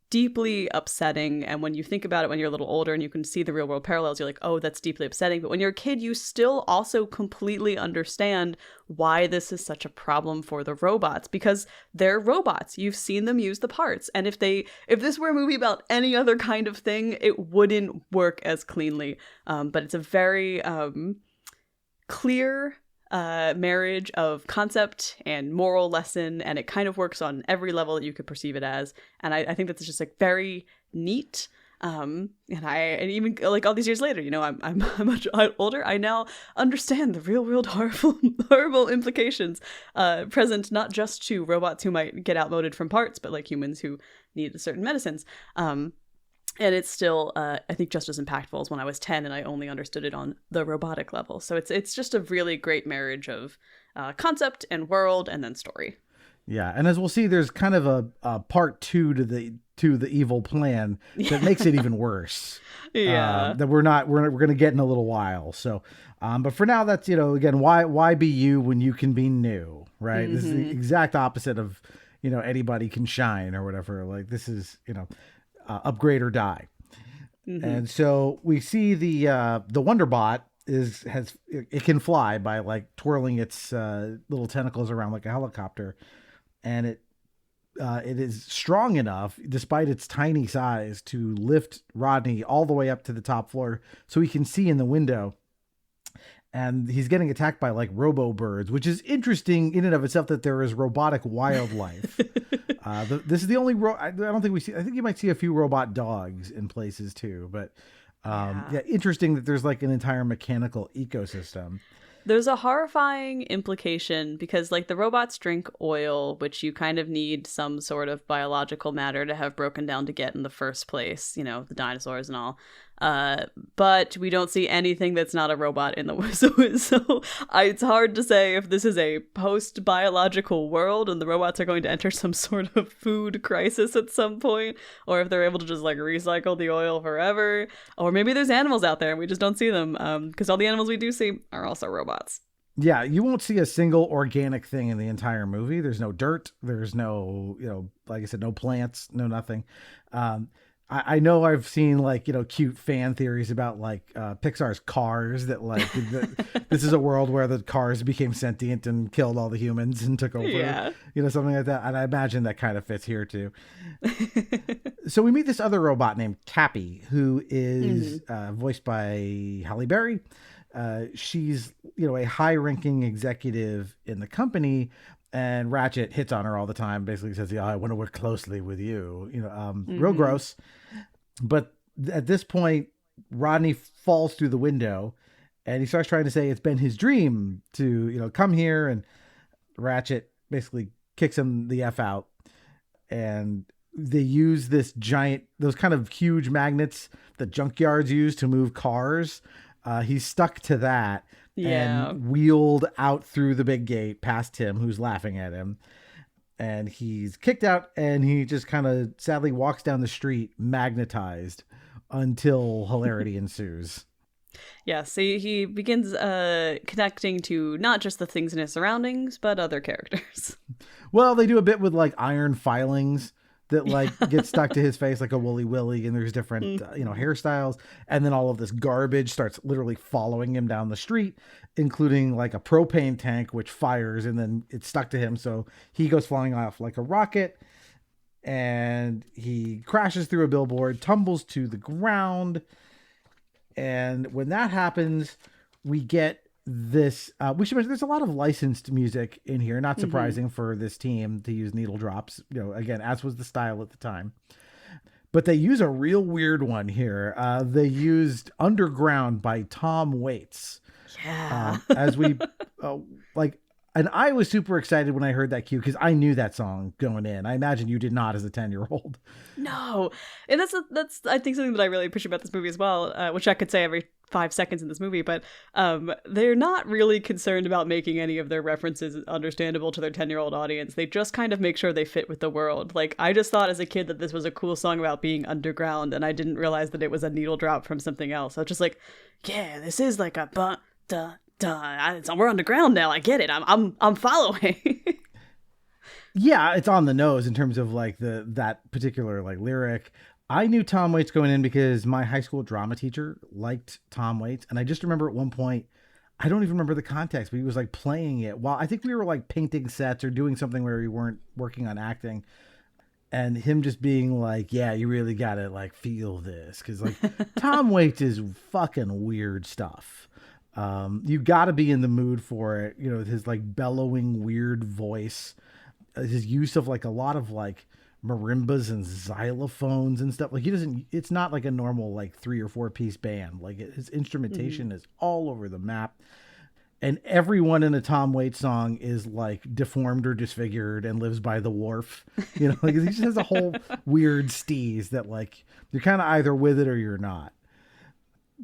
deeply upsetting. And when you think about it when you're a little older and you can see the real world parallels, you're like, oh, that's deeply upsetting. But when you're a kid, you still also completely understand why this is such a problem for the robots, because they're robots. You've seen them use the parts. And if this were a movie about any other kind of thing, it wouldn't work as cleanly. But it's a very clear marriage of concept and moral lesson, and it kind of works on every level that you could perceive it as. And I think that's just like very neat. And even like all these years later, I'm much older. I now understand the real world horrible implications present not just to robots who might get outmoded from parts, but like humans who need certain medicines. And it's still, I think, just as impactful as when I was 10 and I only understood it on the robotic level. So it's just a really great marriage of concept and world and then story. Yeah, and as we'll see, there's kind of a part 2 to the evil plan that makes it even worse. Yeah, that we're going to get in a little while. So, but for now, that's again, why be you when you can be new, right? Mm-hmm. This is the exact opposite of anybody can shine or whatever. Like this is upgrade or die. Mm-hmm. And so we see the Wonderbot it can fly by like twirling its little tentacles around like a helicopter, and it is strong enough, despite its tiny size, to lift Rodney all the way up to the top floor so he can see in the window. And he's getting attacked by like robo birds, which is interesting in and of itself that there is robotic wildlife. This is the only I don't think we see. I think you might see a few robot dogs in places too, but interesting that there's like an entire mechanical ecosystem. There's a horrifying implication because like the robots drink oil, which you kind of need some sort of biological matter to have broken down to get in the first place, the dinosaurs and all. But we don't see anything that's not a robot in the so it's hard to say if this is a post-biological world and the robots are going to enter some sort of food crisis at some point, or if they're able to just like recycle the oil forever, or maybe there's animals out there and we just don't see them because all the animals we do see are also robots. Yeah, you won't see a single organic thing in the entire movie. There's no dirt. There's no, like I said, no plants, no nothing. I know I've seen like, cute fan theories about like Pixar's Cars that like this is a world where the cars became sentient and killed all the humans and took over, something like that. And I imagine that kind of fits here too. So we meet this other robot named Cappy, who is voiced by Halle Berry. She's, a high-ranking executive in the company, and Ratchet hits on her all the time, basically says, I want to work closely with you, real gross. But at this point, Rodney falls through the window and he starts trying to say it's been his dream to, come here. And Ratchet basically kicks him the F out. And they use those kind of huge magnets that junkyards use to move cars. He's stuck to that and wheeled out through the big gate past Tim, who's laughing at him. And he's kicked out and he just kind of sadly walks down the street magnetized until hilarity ensues. Yeah, so he begins connecting to not just the things in his surroundings, but other characters. Well, they do a bit with like iron filings that like get stuck to his face like a Wooly Willy, and there's different hairstyles, and then all of this garbage starts literally following him down the street, including like a propane tank which fires and then it's stuck to him, so he goes flying off like a rocket and he crashes through a billboard, tumbles to the ground. And when that happens, we get this we should mention there's a lot of licensed music in here, not surprising for this team to use needle drops, again, as was the style at the time. But they use a real weird one here. They used Underground by Tom Waits. Yeah. As we like, and I was super excited when I heard that cue because I knew that song going in. I imagine you did not as a 10-year-old. No. And that's I think something that I really appreciate about this movie as well, which I could say every 5 seconds in this movie, but they're not really concerned about making any of their references understandable to their 10-year-old audience. They just kind of make sure they fit with the world. Like, I just thought as a kid that this was a cool song about being underground, and I didn't realize that it was a needle drop from something else. I was just like, yeah, this is like a we're underground now. I get it. I'm following. Yeah, it's on the nose in terms of like that particular like lyric. I knew Tom Waits going in because my high school drama teacher liked Tom Waits, and I just remember at one point, I don't even remember the context, but he was like playing it while I think we were like painting sets or doing something where we weren't working on acting, and him just being like, "Yeah, you really gotta like feel this," because like Tom Waits is fucking weird stuff. You got to be in the mood for it, you know, his like bellowing weird voice, his use of like a lot of like marimbas and xylophones and stuff. Like it's not like a normal like 3 or 4 piece band. Like his instrumentation is all over the map, and everyone in a Tom Waits song is like deformed or disfigured and lives by the wharf, you know, like he just has a whole weird steez that like you're kind of either with it or you're not.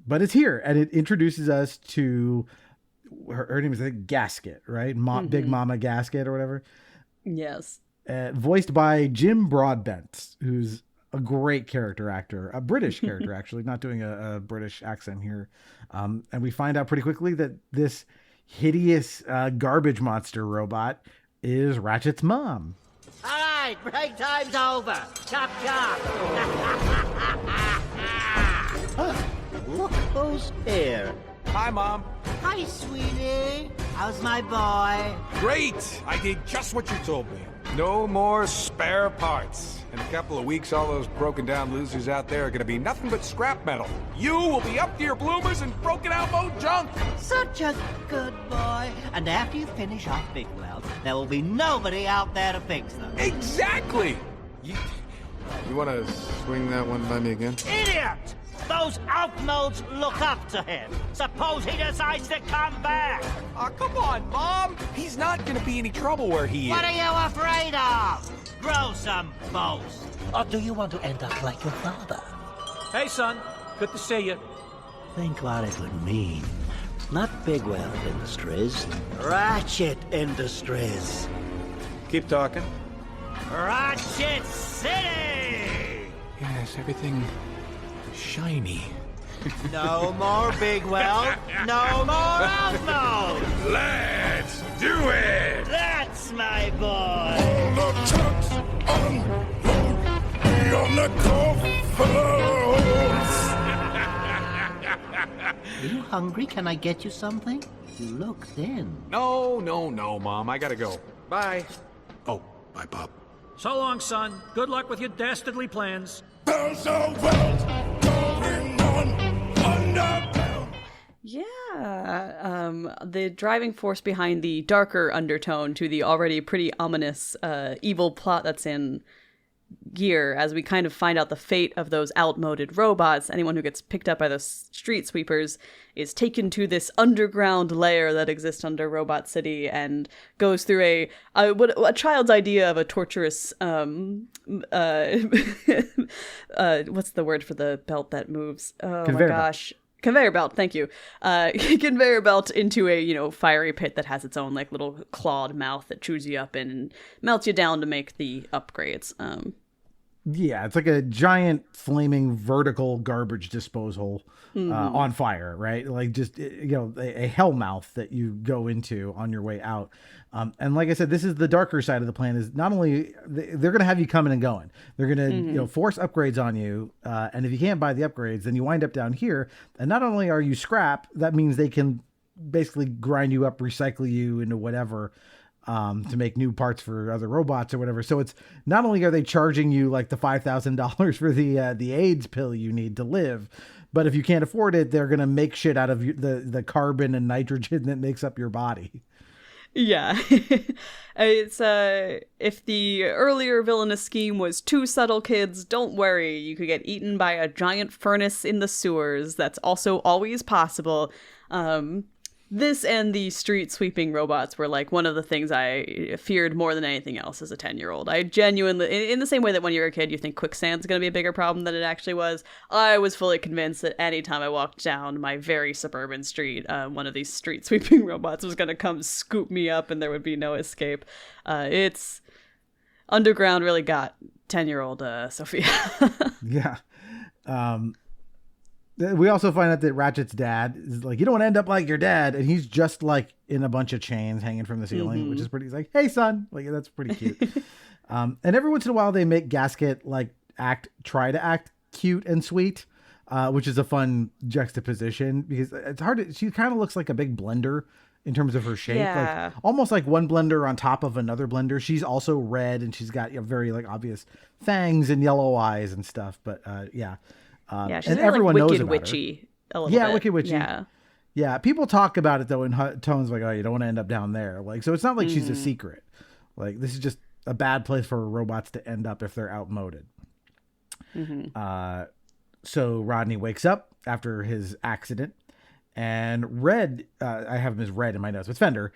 But it's here, and it introduces us to her name is like Gasket, right? Big Mama Gasket or whatever. Yes. Voiced by Jim Broadbent, who's a great character actor, a British character actually, not doing a British accent here. And we find out pretty quickly that this hideous garbage monster robot is Ratchet's mom. All right, break time's over. Chop, chop. Look who's here. Hi, Mom. Hi, sweetie. How's my boy? Great! I did just what you told me. No more spare parts. In a couple of weeks, all those broken down losers out there are gonna be nothing but scrap metal. You will be up to your bloomers and broken elbow junk. Such a good boy. And after you finish off Big Well, there will be nobody out there to fix them. Exactly! You wanna swing that one by me again? Idiot! Those outmodes look up to him. Suppose he decides to come back. Oh, come on, Mom! He's not gonna be any trouble where he is. What are you afraid of? Grow some boast. Or do you want to end up like your father? Hey, son. Good to see you. Think what it would mean. Not Bigwell Industries. Ratchet Industries. Keep talking. Ratchet City! Yes, everything shiny. No more Bigwell. No more Outmode. Let's do it! That's my boy. All the trucks unload on the coffers. Are you hungry? Can I get you something? You look thin. No, Mom. I gotta go. Bye. Oh, bye, Bob. So long, son. Good luck with your dastardly plans. Bells of wells going on underground. Yeah. The driving force behind the darker undertone to the already pretty ominous evil plot that's in gear, as we kind of find out the fate of those outmoded robots. Anyone who gets picked up by the street sweepers is taken to this underground lair that exists under Robot City and goes through a child's idea of a torturous what's the word for the belt that moves? Oh Conveyor my gosh. Conveyor belt, thank you. Conveyor belt into a, fiery pit that has its own like little clawed mouth that chews you up and melts you down to make the upgrades. Yeah, it's like a giant flaming vertical garbage disposal on fire, right? Like just, a hell mouth that you go into on your way out. And like I said, this is the darker side of the plan is not only they're going to have you coming and going, they're going to, force upgrades on you. And if you can't buy the upgrades, then you wind up down here. And not only are you scrap, that means they can basically grind you up, recycle you into whatever, to make new parts for other robots or whatever. So it's not only are they charging you like the $5,000 for the AIDS pill you need to live, but if you can't afford it, they're going to make shit out of the carbon and nitrogen that makes up your body. Yeah. It's if the earlier villainous scheme was too subtle, kids, don't worry. You could get eaten by a giant furnace in the sewers. That's also always possible. This and the street sweeping robots were like one of the things I feared more than anything else as a 10-year-old. I genuinely, in the same way that when you're a kid you think quicksand's going to be a bigger problem than it actually was, I was fully convinced that anytime I walked down my very suburban street, one of these street sweeping robots was going to come scoop me up and there would be no escape. It's Underground really got 10-year-old Sophia. Yeah. We also find out that Ratchet's dad is like, you don't want to end up like your dad. And he's just like in a bunch of chains hanging from the ceiling, which is pretty, he's like, hey son, like, that's pretty cute. And every once in a while they make Gasket like try to act cute and sweet, which is a fun juxtaposition because it's hard she kind of looks like a big blender in terms of her shape, like almost like one blender on top of another blender. She's also red and she's got very like obvious fangs and yellow eyes and stuff. But she's and everyone like knows wicked about witchy her. a little bit. Wicked witchy. Yeah. People talk about it though in tones like, oh, you don't want to end up down there. Like, so it's not like she's a secret. Like, this is just a bad place for robots to end up if they're outmoded. So Rodney wakes up after his accident, and Red, I have him as Red in my notes, but Fender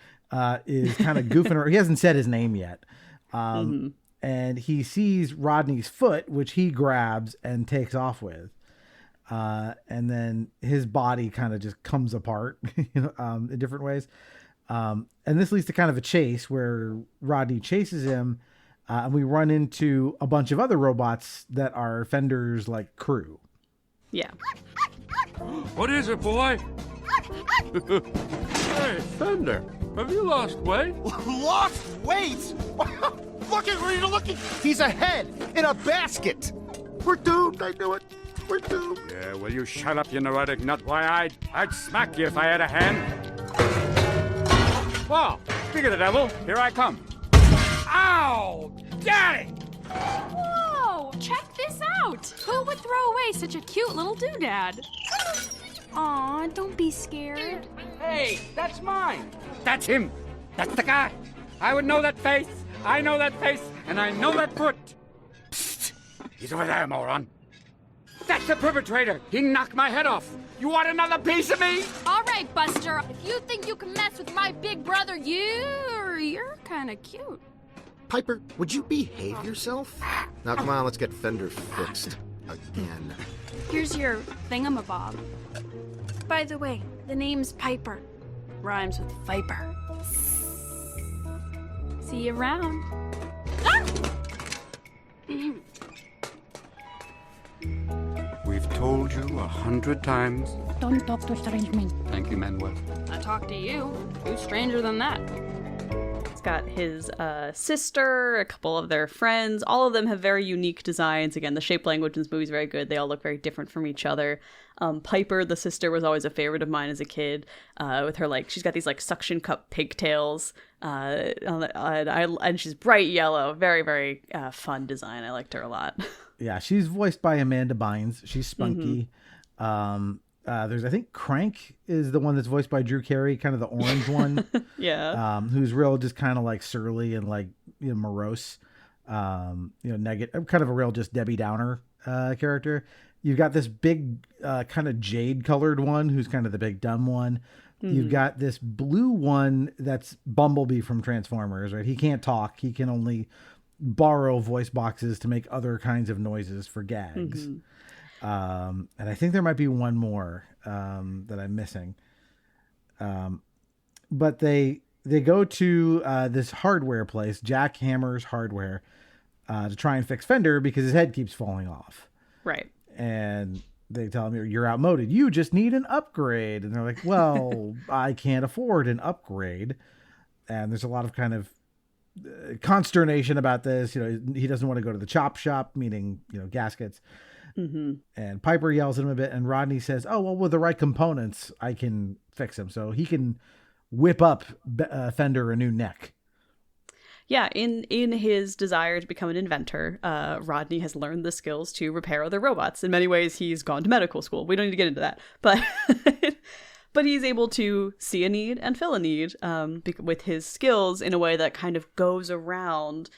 is kind of goofing around. He hasn't said his name yet. And he sees Rodney's foot, which he grabs and takes off with. And then his body kind of just comes apart in different ways. And this leads to kind of a chase where Rodney chases him. And we run into a bunch of other robots that are Fender's like crew. Yeah. What is it, boy? Hey, Fender, have you lost weight? Lost weight? Look at where you're looking. He's a head in a basket. We're doomed. I knew it. We're doomed. Yeah, will you shut up, you neurotic nut? Why, I'd smack you if I had a hand. Well, speak of the devil, here I come. Ow! Daddy! Whoa! Check this out! Who would throw away such a cute little doodad? Aw, don't be scared. Hey, that's mine. That's him. That's the guy. I would know that face. I know that face, and I know that foot. Psst! He's over there, moron. That's the perpetrator. He knocked my head off. You want another piece of me? All right, Buster. If you think you can mess with my big brother, you're kind of cute. Piper, would you behave yourself? Now, come on, let's get Fender fixed again. Here's your thingamabob. By the way, the name's Piper. Rhymes with Viper. See you around. Ah! We've told you 100 times. Don't talk to strange men. Thank you, Manuel. I talk to you. Who's stranger than that? He's got his sister, a couple of their friends. All of them have very unique designs. Again, the shape language in this movie is very good. They all look very different from each other. Piper, the sister, was always a favorite of mine as a kid. With her, like, she's got these like suction cup pigtails, and she's bright yellow. Very, very fun design. I liked her a lot. Yeah, she's voiced by Amanda Bynes. She's spunky. There's, I think, Crank is the one that's voiced by Drew Carey, kind of the orange one. Yeah. Who's real, just kind of like surly and like, morose, negative, kind of a real just Debbie Downer character. You've got this big kind of jade colored one who's kind of the big dumb one. You've got this blue one that's Bumblebee from Transformers, right? He can't talk. He can only borrow voice boxes to make other kinds of noises for gags. And I think there might be one more that I'm missing. But they go to this hardware place, Jack Hammer's Hardware, to try and fix Fender because his head keeps falling off. Right. And they tell him, you're outmoded. You just need an upgrade. And they're like, well, I can't afford an upgrade. And there's a lot of kind of consternation about this. He doesn't want to go to the chop shop, meaning, gaskets. And Piper yells at him a bit, and Rodney says, oh, well, with the right components, I can fix him. So he can whip up Fender a new neck. Yeah, in his desire to become an inventor, Rodney has learned the skills to repair other robots. In many ways, he's gone to medical school. We don't need to get into that. But but he's able to see a need and fill a need with his skills in a way that kind of goes around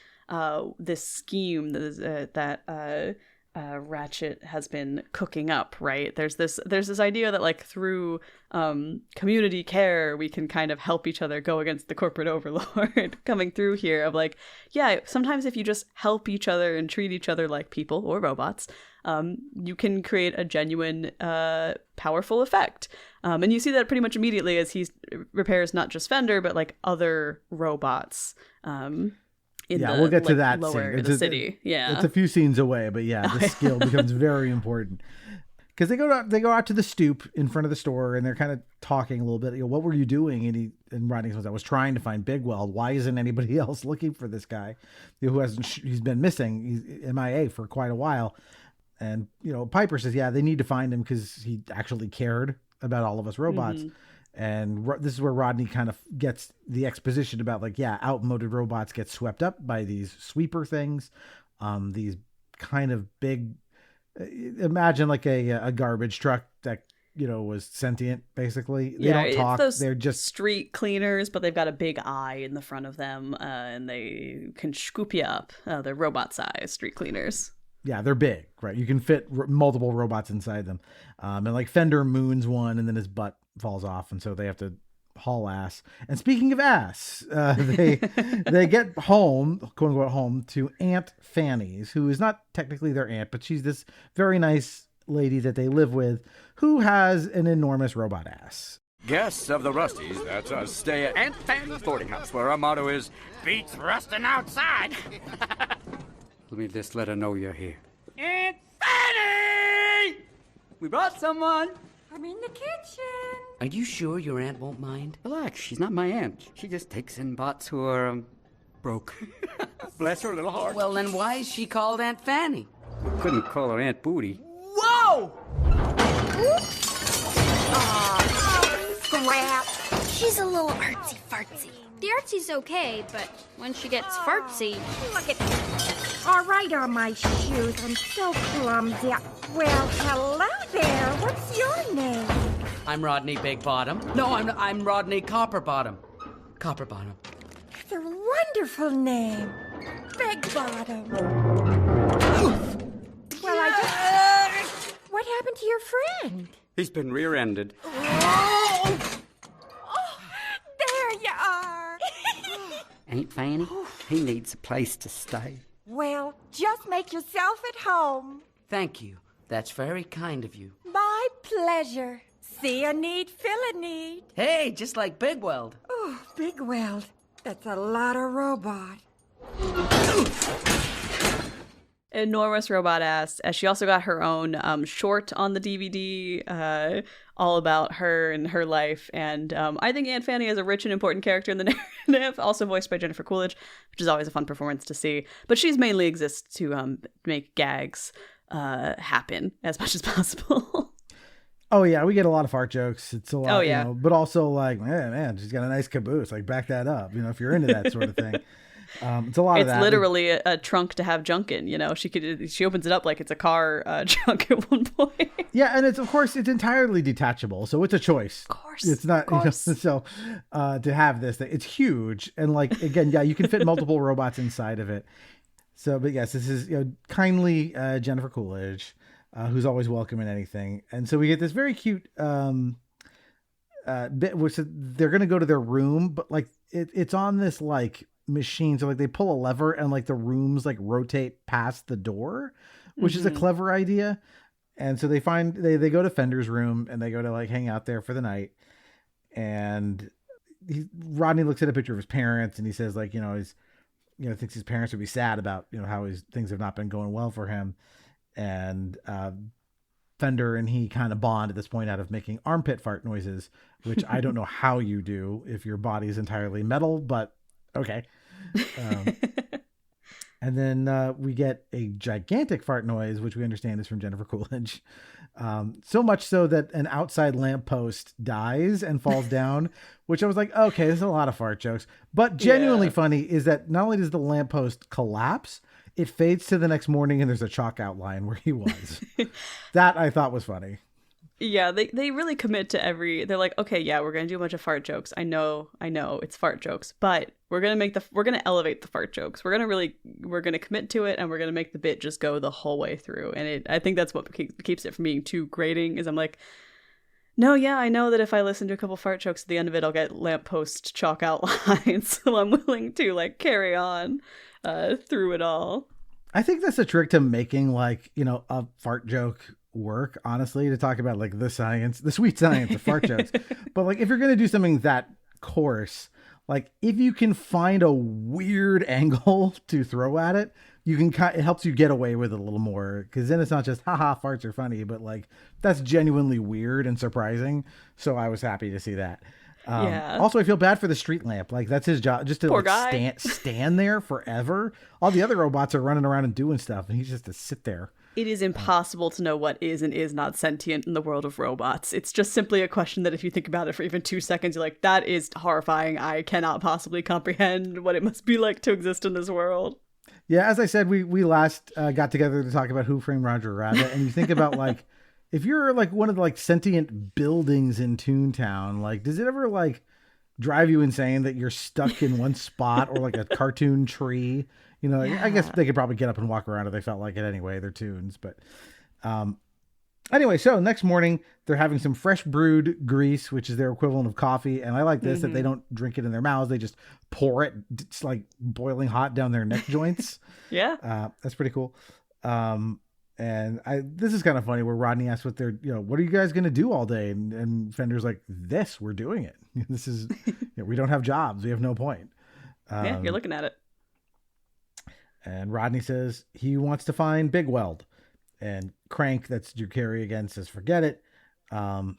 this scheme that Ratchet has been cooking up, right? There's this idea that like through community care we can kind of help each other go against the corporate overlord coming through here of like, yeah, sometimes if you just help each other and treat each other like people or robots, you can create a genuine powerful effect. And you see that pretty much immediately as he repairs not just Fender but like other robots. We'll get to that lower scene. in the city. It's a few scenes away, but the skill becomes very important because they go out to the stoop in front of the store and they're kind of talking a little bit. What were you doing? And Rodney says, I was trying to find Bigweld. Why isn't anybody else looking for this guy who he's been missing? He's MIA for quite a while. And Piper says, yeah, they need to find him because he actually cared about all of us robots. Mm-hmm. And this is where Rodney kind of gets the exposition about like, outmoded robots get swept up by these sweeper things. These kind of big, imagine like a garbage truck that, was sentient basically. They don't talk. They're just street cleaners, but they've got a big eye in the front of them and they can scoop you up. They're robot size street cleaners. Yeah, they're big, right? You can fit multiple robots inside them. And like Fender moons one and then his butt falls off. And so they have to haul ass. And speaking of ass, they get home, quote unquote, home to Aunt Fanny's, who is not technically their aunt, but she's this very nice lady that they live with who has an enormous robot ass. Guests of the Rusties, that's us, stay at Aunt Fanny's boarding house, where our motto is, beats rusting outside. Let me just let her know you're here. Aunt Fanny! We brought someone. I'm in the kitchen. Are you sure your aunt won't mind? Relax, she's not my aunt. She just takes in bots who are, broke. Bless her little heart. Well, then why is she called Aunt Fanny? We couldn't call her Aunt Booty. Whoa! Scrap. She's a little artsy-fartsy. The artsy's okay, but when she gets fartsy... Look at this. All right on my shoes. I'm so clumsy. Well, hello there. What's your name? I'm Rodney Big Bottom. No, I'm Rodney Copperbottom. Copperbottom. It's a wonderful name. Big Bottom. Well, what happened to your friend? He's been rear-ended. There you are. Aunt Fanny, he needs a place to stay. Well, just make yourself at home. Thank you. That's very kind of you. My pleasure. See a need, fill a need. Hey, just like Bigweld. Oh, Bigweld. That's a lot of robot. Enormous robot ass. She also got her own short on the DVD, all about her and her life. And I think Aunt Fanny is a rich and important character in the narrative, also voiced by Jennifer Coolidge, which is always a fun performance to see. But she's mainly exists to make gags happen as much as possible. Oh yeah, we get a lot of fart jokes. It's a lot, oh, yeah. But also like, man, she's got a nice caboose. Like back that up, if you're into that sort of thing. It's a lot of that. It's literally a trunk to have junk in. She opens it up like it's a car trunk at one point. Yeah, and it's entirely detachable, so it's a choice. Of course, it's not. So to have this thing, it's huge, and like again, yeah, you can fit multiple robots inside of it. So, but yes, this is kindly Jennifer Coolidge, who's always welcome in anything, and so we get this very cute bit which they're gonna go to their room, but like it's on this like machine, so like they pull a lever and like the rooms like rotate past the door, which is a clever idea. And so they go to Fender's room and they go to like hang out there for the night. And Rodney looks at a picture of his parents and he says like, he's thinks his parents would be sad about how things have not been going well for him. And Fender and he kind of bond at this point out of making armpit fart noises, which I don't know how you do if your body is entirely metal, but okay. And then we get a gigantic fart noise, which we understand is from Jennifer Coolidge. So much so that an outside lamppost dies and falls down, which I was like, okay, there's a lot of fart jokes. But genuinely funny is that not only does the lamppost collapse, it fades to the next morning and there's a chalk outline where he was. That I thought was funny. Yeah, they really commit to they're like, okay, yeah, we're gonna do a bunch of fart jokes. I know, it's fart jokes, but we're gonna elevate the fart jokes. We're gonna commit to it, and we're gonna make the bit just go the whole way through. And I think that's what keeps it from being too grating. Is I'm like, no, yeah, I know that if I listen to a couple fart jokes at the end of it, I'll get lamppost chalk outlines, so I'm willing to like carry on through it all. I think that's a trick to making like, you know, a fart joke work, honestly, to talk about like the sweet science of fart jokes. But like, if you're going to do something that coarse, like if you can find a weird angle to throw at it, it helps you get away with it a little more. Cause then it's not just, haha, farts are funny, but like that's genuinely weird and surprising. So I was happy to see that. Also, I feel bad for the street lamp. Like that's his job, just to like, stand there forever. All the other robots are running around and doing stuff, and he's just to sit there. It is impossible to know what is and is not sentient in the world of robots. It's just simply a question that if you think about it for even 2 seconds, you're like, that is horrifying. I cannot possibly comprehend what it must be like to exist in this world. Yeah, as I said, we last got together to talk about Who Framed Roger Rabbit, and you think about like, if you're like one of the like sentient buildings in Toontown, like does it ever like drive you insane that you're stuck in one spot or like a cartoon tree? You know, yeah. I guess they could probably get up and walk around if they felt like it anyway. They're toons. But anyway, so next morning they're having some fresh brewed grease, which is their equivalent of coffee. And I like this, that they don't drink it in their mouths. They just pour it. It's like boiling hot down their neck joints. Yeah. That's pretty cool. And this is kind of funny where Rodney asks what are you guys going to do all day? And Fender's like, we're doing it. This is, we don't have jobs. We have no point. Yeah, you're looking at it. And Rodney says he wants to find Big Weld, and Crank, that's Drew Carey again, says, forget it. And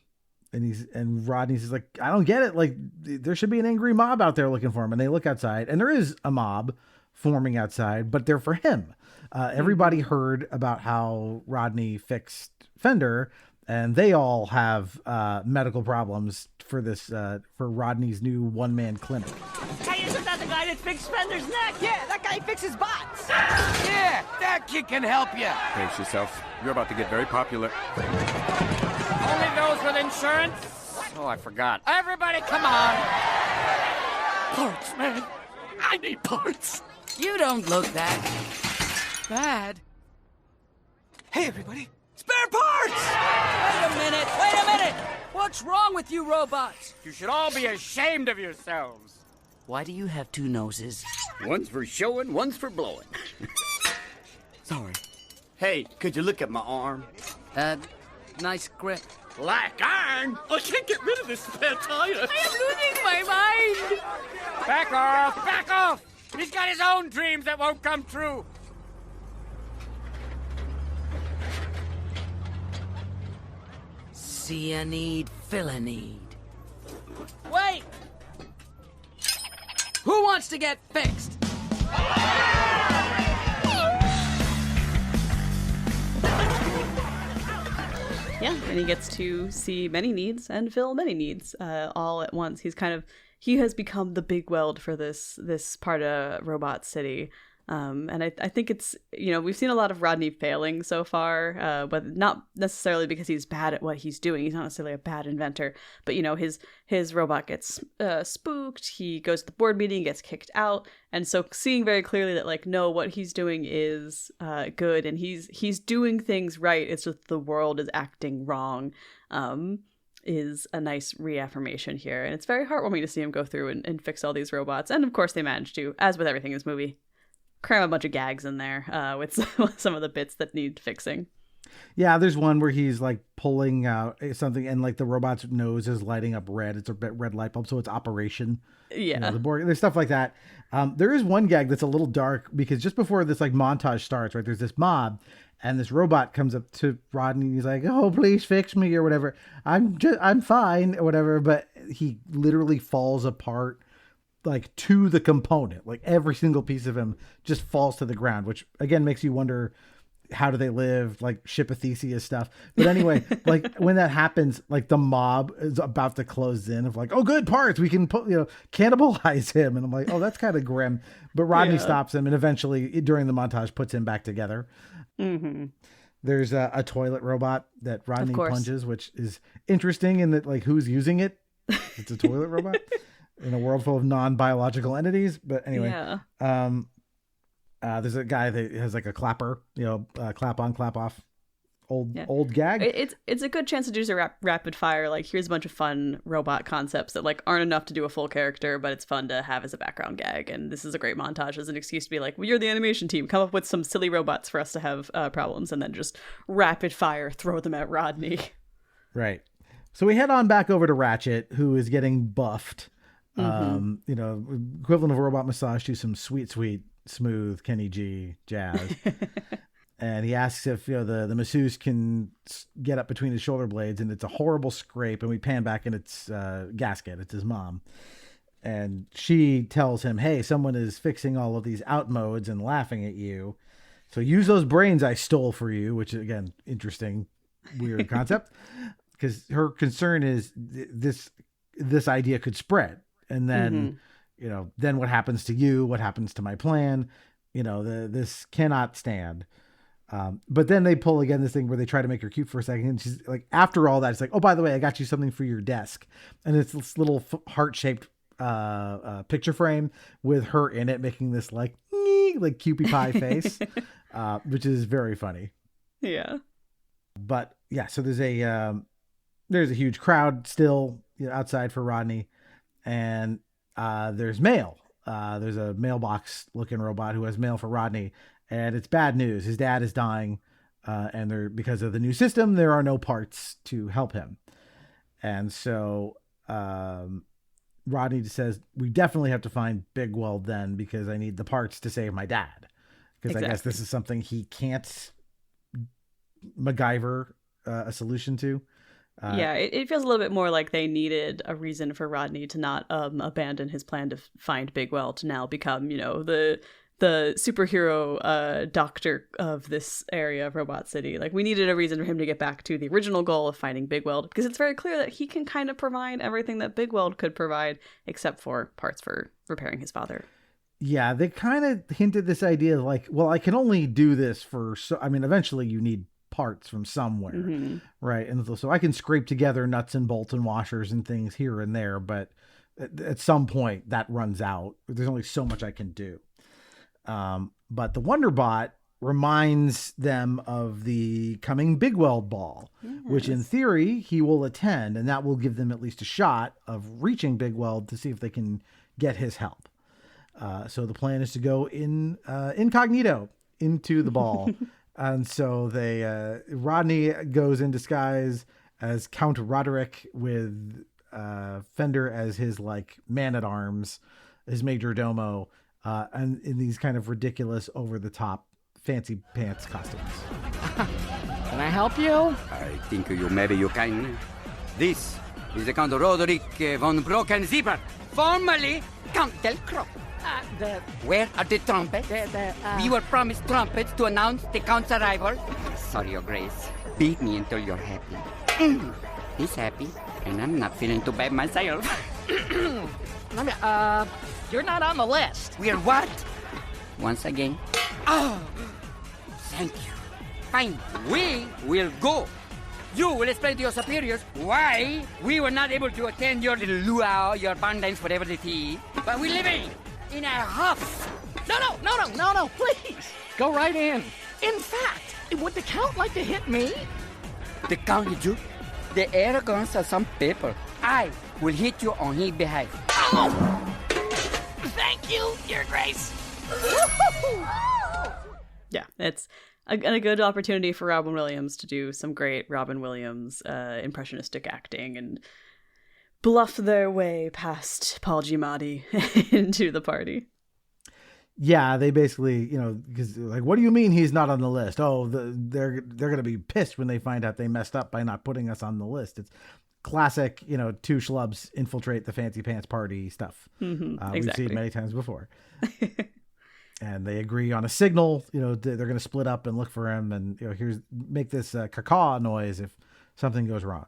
Rodney says like, I don't get it. Like there should be an angry mob out there looking for him. And they look outside and there is a mob forming outside, but they're for him. Everybody heard about how Rodney fixed Fender, and they all have medical problems for this for Rodney's new one-man clinic. Hey, isn't that the guy that fixed Fender's neck? Yeah, that guy fixes bots. Yeah, that kid can help you. Brace yourself. You're about to get very popular. Only those with insurance? Oh, I forgot. Everybody, come on. Parts, man. I need parts. You don't look that bad. Hey, everybody. Spare parts! Wait a minute! What's wrong with you robots? You should all be ashamed of yourselves. Why do you have two noses? One's for showing, one's for blowing. Sorry. Hey, could you look at my arm? Nice grip. Black iron? I can't get rid of this spare tire. I am losing my mind. Back off! Back off! He's got his own dreams that won't come true. See a need, fill a need. Wait! Who wants to get fixed? Yeah, and he gets to see many needs and fill many needs all at once. He has become the big weld for this part of Robot City. And I think it's, we've seen a lot of Rodney failing so far, but not necessarily because he's bad at what he's doing. He's not necessarily a bad inventor, but his robot gets spooked. He goes to the board meeting, gets kicked out. And so seeing very clearly that no, what he's doing is good, and he's doing things right. It's just the world is acting wrong. Is a nice reaffirmation here. And it's very heartwarming to see him go through and fix all these robots. And of course they managed to, as with everything in this movie, cram a bunch of gags in there with some of the bits that need fixing. Yeah, there's one where he's like pulling out something and like the robot's nose is lighting up red. It's a red light bulb, so it's operation. Yeah. The board, there's stuff like that. There is one gag that's a little dark because just before this like montage starts, right, there's this mob and this robot comes up to Rodney and he's like, oh, please fix me or whatever. I'm fine or whatever. But he literally falls apart like to the component, like every single piece of him just falls to the ground, which again makes you wonder, how do they live? Like ship of Theseus stuff. But anyway, like when that happens, like the mob is about to close in of like, oh, good parts. We can put, cannibalize him. And I'm like, oh, that's kind of grim. But Rodney stops him and eventually during the montage puts him back together. Mm-hmm. There's a toilet robot that Rodney punches, which is interesting in that, like, who's using it? It's a toilet robot in a world full of non-biological entities. But anyway, there's a guy that has like a clapper, clap on, clap off. Old gag. It's a good chance to do some rapid fire. Like, here's a bunch of fun robot concepts that like aren't enough to do a full character, but it's fun to have as a background gag. And this is a great montage as an excuse to be like, well, you're the animation team. Come up with some silly robots for us to have problems, and then just rapid fire throw them at Rodney. Right. So we head on back over to Ratchet, who is getting buffed. Equivalent of a robot massage to some sweet, smooth Kenny G jazz. And he asks if the masseuse can get up between his shoulder blades, and it's a horrible scrape. And we pan back in its gasket. It's his mom, and she tells him, "Hey, someone is fixing all of these out modes and laughing at you. So use those brains I stole for you." Which, again, interesting, weird concept, because her concern is this idea could spread, and then then what happens to you? What happens to my plan? This cannot stand. But then they pull again this thing where they try to make her cute for a second. And she's like, after all that, it's like, oh, by the way, I got you something for your desk. And it's this little heart-shaped picture frame with her in it, making this like Kewpie pie face, which is very funny. Yeah. But yeah, so there's a huge crowd still outside for Rodney, and there's mail. There's a mailbox looking robot who has mail for Rodney. And it's bad news. His dad is dying, and because of the new system, there are no parts to help him. And so Rodney says, we definitely have to find Big Weld then, because I need the parts to save my dad. Because I guess this is something he can't MacGyver a solution to. It feels a little bit more like they needed a reason for Rodney to not abandon his plan to find Big Weld, to now become, the superhero doctor of this area of Robot City. Like, we needed a reason for him to get back to the original goal of finding Big Weld, because it's very clear that he can kind of provide everything that Big Weld could provide, except for parts for repairing his father. Yeah, they kind of hinted this idea like, well, I can only do this eventually you need parts from somewhere, right? And so I can scrape together nuts and bolts and washers and things here and there, but at some point that runs out. There's only so much I can do. But the Wonderbot reminds them of the coming Big Weld ball, which in theory he will attend, and that will give them at least a shot of reaching Big Weld to see if they can get his help. So the plan is to go incognito into the ball. And so Rodney goes in disguise as Count Roderick, with Fender as his man-at-arms, his major domo, and in these kind of ridiculous, over-the-top, fancy pants costumes. Can I help you? I think maybe you can. This is the Count Roderick von Brockenzieber, formerly Count Del Croc. Where are the trumpets? We were promised trumpets to announce the Count's arrival. Sorry, Your Grace. Beat me until you're happy. He's happy, and I'm not feeling too bad myself. You're not on the list. We're what? Once again. Oh, thank you. Fine. We will go. You will explain to your superiors why we were not able to attend your little luau, your barn dance, whatever it is. But we're living in a huff. No, please. Go right in. In fact, would the Count like to hit me? The Count, you? The arrogance of some people. I will hit you on his behalf. Oh! Thank you, Your Grace. Yeah, it's a good opportunity for Robin Williams to do some great Robin Williams impressionistic acting and bluff their way past Paul Giamatti into the party. Yeah, they basically, because what do you mean he's not on the list? Oh, they're going to be pissed when they find out they messed up by not putting us on the list. It's classic, two schlubs infiltrate the fancy pants party stuff. Exactly. We've seen many times before. And they agree on a signal, they're going to split up and look for him, and make this caw noise if something goes wrong.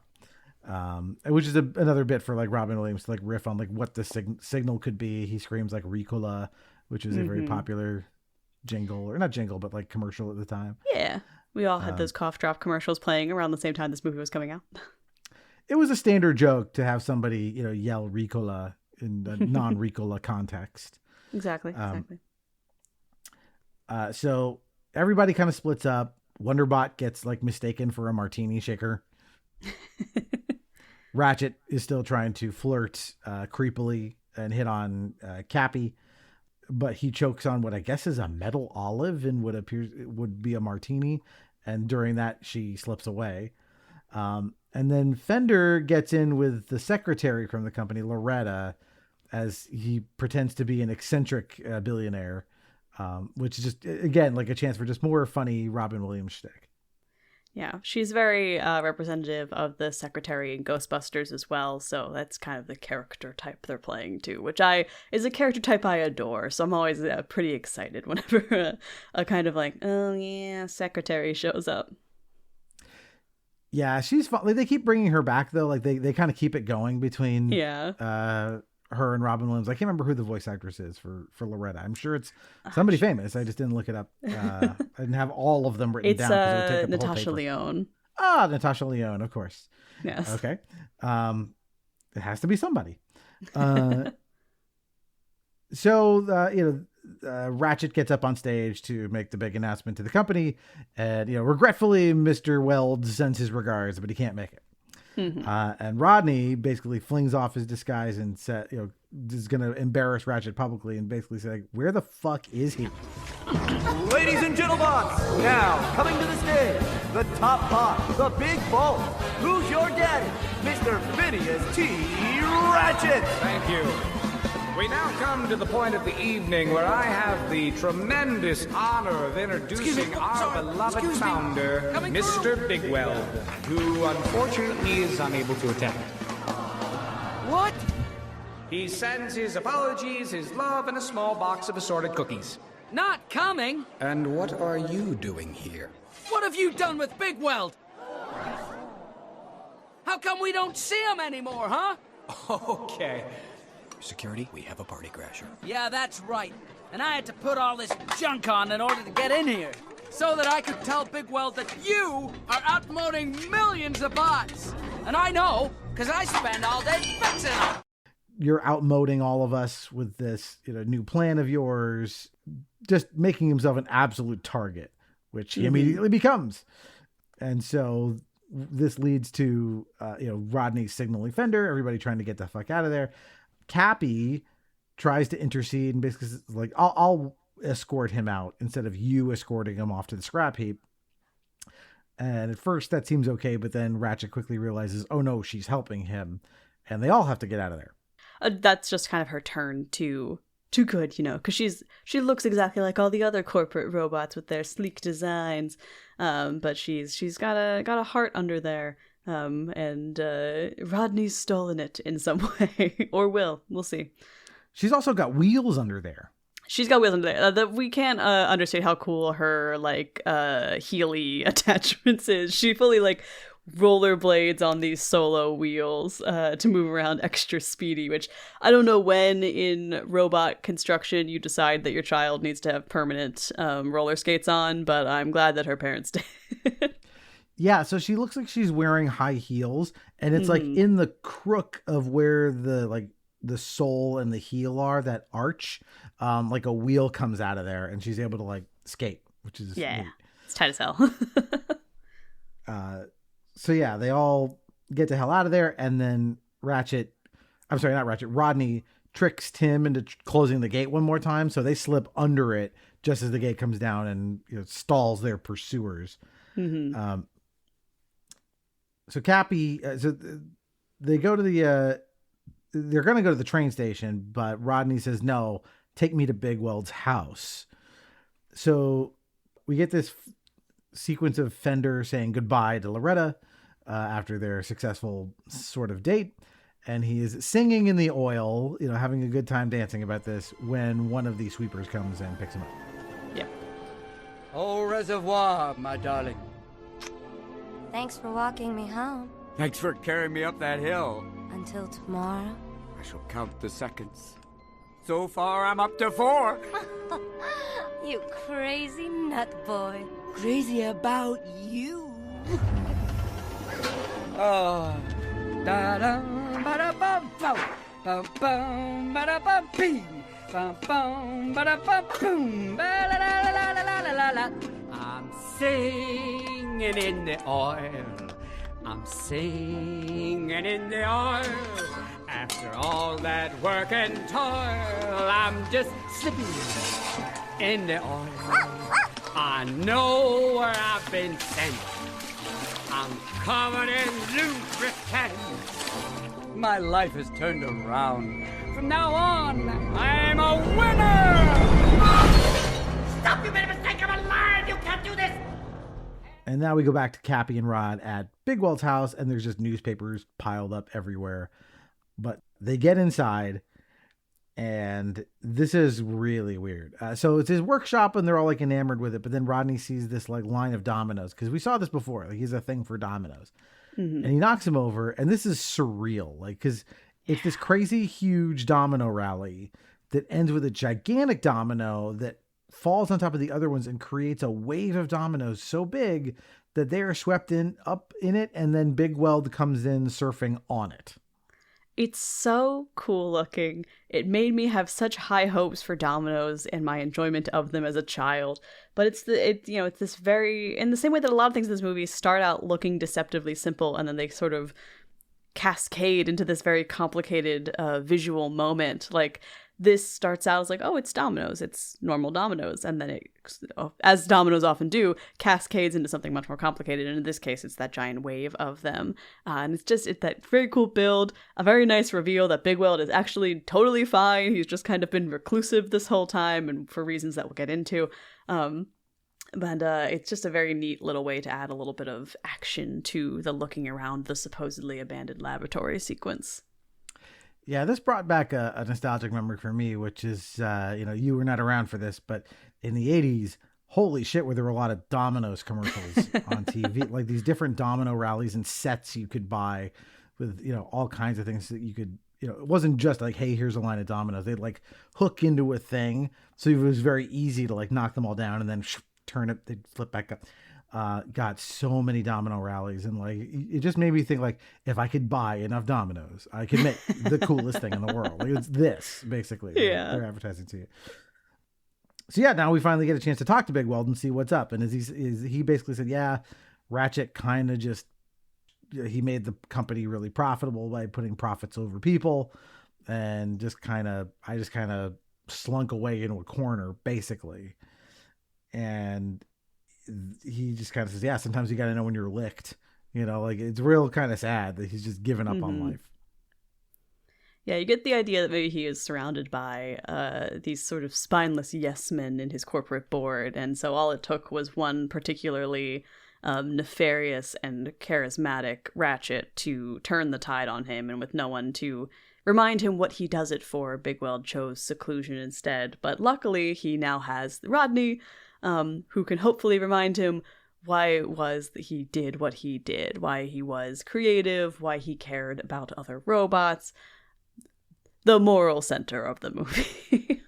Which is another bit for Robin Williams to riff on what the signal could be. He screams Ricola, which is a very popular jingle, or not jingle, but commercial at the time. Yeah. We all had those cough drop commercials playing around the same time this movie was coming out. It was a standard joke to have somebody, yell Ricola in a non-Ricola context. Exactly. So everybody kind of splits up. Wonderbot gets mistaken for a martini shaker. Ratchet is still trying to flirt creepily and hit on Cappy, but he chokes on what I guess is a metal olive in what appears would be a martini. And during that, she slips away. And then Fender gets in with the secretary from the company, Loretta, as he pretends to be an eccentric billionaire, which is just, again, a chance for just more funny Robin Williams shtick. Yeah, she's very representative of the secretary in Ghostbusters as well, so that's kind of the character type they're playing too, which is a character type I adore, so I'm always pretty excited whenever a kind of oh yeah, secretary shows up. Yeah, she's fun. They keep bringing her back though, they kind of keep it going between her and Robin Williams. I can't remember who the voice actress is for Loretta. I'm sure it's somebody famous. I just didn't look it up. I didn't have all of them written down. It would take up Natasha Lyonne. Ah, Natasha Lyonne, of course. Yes. Okay. It has to be somebody. Ratchet gets up on stage to make the big announcement to the company, and regretfully, Mr. Weld sends his regards, but he can't make it. Mm-hmm. And Rodney basically flings off his disguise and is going to embarrass Ratchet publicly and basically say, where the fuck is he? Ladies and gentlemen, now coming to the stage, the top bot, the big boss. Who's your daddy? Mr. Phineas T. Ratchet. Thank you. We now come to the point of the evening where I have the tremendous honor of introducing our beloved founder, Mr. Bigweld, who unfortunately is unable to attend. What? He sends his apologies, his love, and a small box of assorted cookies. Not coming? And what are you doing here? What have you done with Bigweld? How come we don't see him anymore, huh? Okay. Security, we have a party crasher. Yeah, that's right. And I had to put all this junk on in order to get in here. So that I could tell Bigweld that you are outmoding millions of bots. And I know, because I spend all day fixing them. You're outmoding all of us with this new plan of yours, just making himself an absolute target, which he immediately becomes. And so this leads to, Rodney signaling Fender, everybody trying to get the fuck out of there. Cappy tries to intercede and basically is like, I'll escort him out instead of you escorting him off to the scrap heap. And at first that seems okay, but then Ratchet quickly realizes, oh no, she's helping him, and they all have to get out of there. That's just kind of her turn to good, because she looks exactly like all the other corporate robots with their sleek designs, but she's got a heart under there. And Rodney's stolen it in some way, or we'll see. She's also got wheels under there. She's got wheels under there. We can't understate how cool her Healy attachments is. She fully rollerblades on these solo wheels to move around extra speedy, which I don't know when in robot construction you decide that your child needs to have permanent roller skates on, but I'm glad that her parents did. Yeah, so she looks like she's wearing high heels, and it's in the crook of where the sole and the heel are, that arch, a wheel comes out of there, and she's able to skate, which is neat. It's tight as hell. So yeah, they all get the hell out of there, and then Rodney tricks Tim into closing the gate one more time, so they slip under it just as the gate comes down and stalls their pursuers. Mm-hmm. So Cappy, they go to they're going to go to the train station, but Rodney says, no, take me to Bigweld's house. So we get this sequence of Fender saying goodbye to Loretta after their successful sort of date. And he is singing in the oil, having a good time dancing about this when one of the sweepers comes and picks him up. Yep. Au reservoir, my darling. Thanks for walking me home. Thanks for carrying me up that hill. Until tomorrow. I shall count the seconds. So far, I'm up to 4. You crazy nut boy. crazy about you. Oh, da da ba da bum bum bum bum ba da bum bing bum bum ba da bum boom ba la la la la la la la. I'm singing in the oil. I'm singing in the oil. After all that work and toil, I'm just slipping in the oil. I know where I've been sent. I'm covered in lubricant. My life has turned around. From now on, I'm a winner! Stop, you made a mistake! I'm alive! You can't do this! And now we go back to Cappy and Rod at Big Welt's house, and there's just newspapers piled up everywhere. But they get inside, and this is really weird. So it's his workshop, and they're all like enamored with it. But then Rodney sees this like line of dominoes, because we saw this before. Like, he's a thing for dominoes, and he knocks him over. And this is surreal, like, because it's this crazy huge domino rally that ends with a gigantic domino that falls on top of the other ones and creates a wave of dominoes so big that they are swept up in it, and then Big Weld comes in surfing on it. It's so cool looking. It made me have such high hopes for dominoes and my enjoyment of them as a child. But it's this very, in the same way that a lot of things in this movie start out looking deceptively simple, and then they sort of cascade into this very complicated visual moment. Like, this starts out as like, oh, it's dominoes, it's normal dominoes, and then it, as dominoes often do, cascades into something much more complicated, and in this case it's that giant wave of them, and it's that very cool build, a very nice reveal that Big Weld is actually totally fine. He's just kind of been reclusive this whole time, and for reasons that we'll get into, but it's just a very neat little way to add a little bit of action to the looking around the supposedly abandoned laboratory sequence. Yeah, this brought back a nostalgic memory for me, which is, you were not around for this, but in the 80s, holy shit, where there were a lot of Domino's commercials on TV, like these different domino rallies and sets you could buy with, all kinds of things that you could, it wasn't just like, hey, here's a line of dominoes. They'd like hook into a thing. So it was very easy to like knock them all down and then turn it, they'd flip back up. Got so many domino rallies, and like it just made me think, like, if I could buy enough dominoes, I could make the coolest thing in the world. Like, it's this basically. Yeah, they're advertising to you. So yeah, now we finally get a chance to talk to Big Weld and see what's up. And he basically said, yeah, Ratchet kind of just, he made the company really profitable by putting profits over people, and I just kind of slunk away into a corner basically, and he just kind of says, yeah, sometimes you got to know when you're licked, like it's real kind of sad that he's just given up on life. Yeah, you get the idea that maybe he is surrounded by these sort of spineless yes men in his corporate board, and so all it took was one particularly nefarious and charismatic Ratchet to turn the tide on him, and with no one to remind him what he does it for, Big Weld chose seclusion instead. But luckily, he now has Rodney, who can hopefully remind him why it was that he did what he did, why he was creative, why he cared about other robots. The moral center of the movie.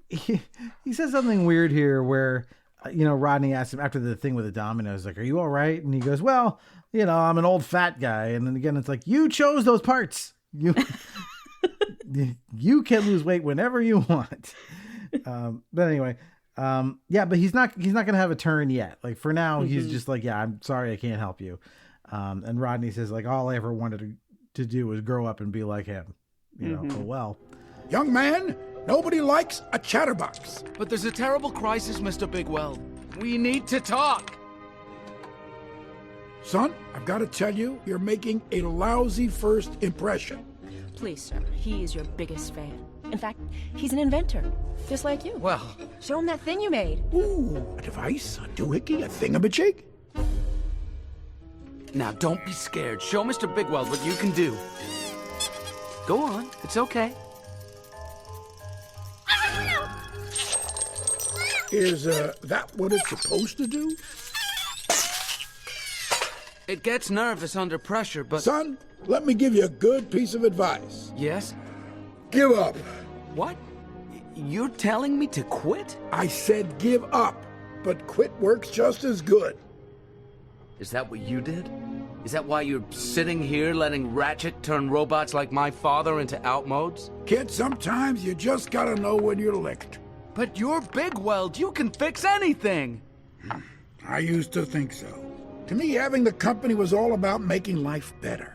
He says something weird here where, Rodney asks him after the thing with the dominoes, like, are you all right? And he goes, well, I'm an old fat guy. And then again, it's like, you chose those parts. You can lose weight whenever you want. But anyway, but he's not going to have a turn yet. Like, for now, he's just like, yeah, I'm sorry, I can't help you. And Rodney says, like, all I ever wanted to do was grow up and be like him. Oh well. Young man, nobody likes a chatterbox. But there's a terrible crisis, Mr. Big Weld. We need to talk. Son, I've got to tell you, you're making a lousy first impression. Please, sir, he is your biggest fan. In fact, he's an inventor, just like you. Well, show him that thing you made. Ooh, a device, a doohickey, a thingamajig. Now, don't be scared. Show Mr. Big Weld what you can do. Go on, it's okay. Is that what it's supposed to do? It gets nervous under pressure, but... Son, let me give you a good piece of advice. Yes? Give up. What? You're telling me to quit? I said give up. but quit works just as good. Is that what you did? Is that why you're sitting here letting Ratchet turn robots like my father into outmodes? Kid, sometimes you just gotta know when you're licked. But you're Big Weld. You can fix anything. I used to think so. To me, having the company was all about making life better.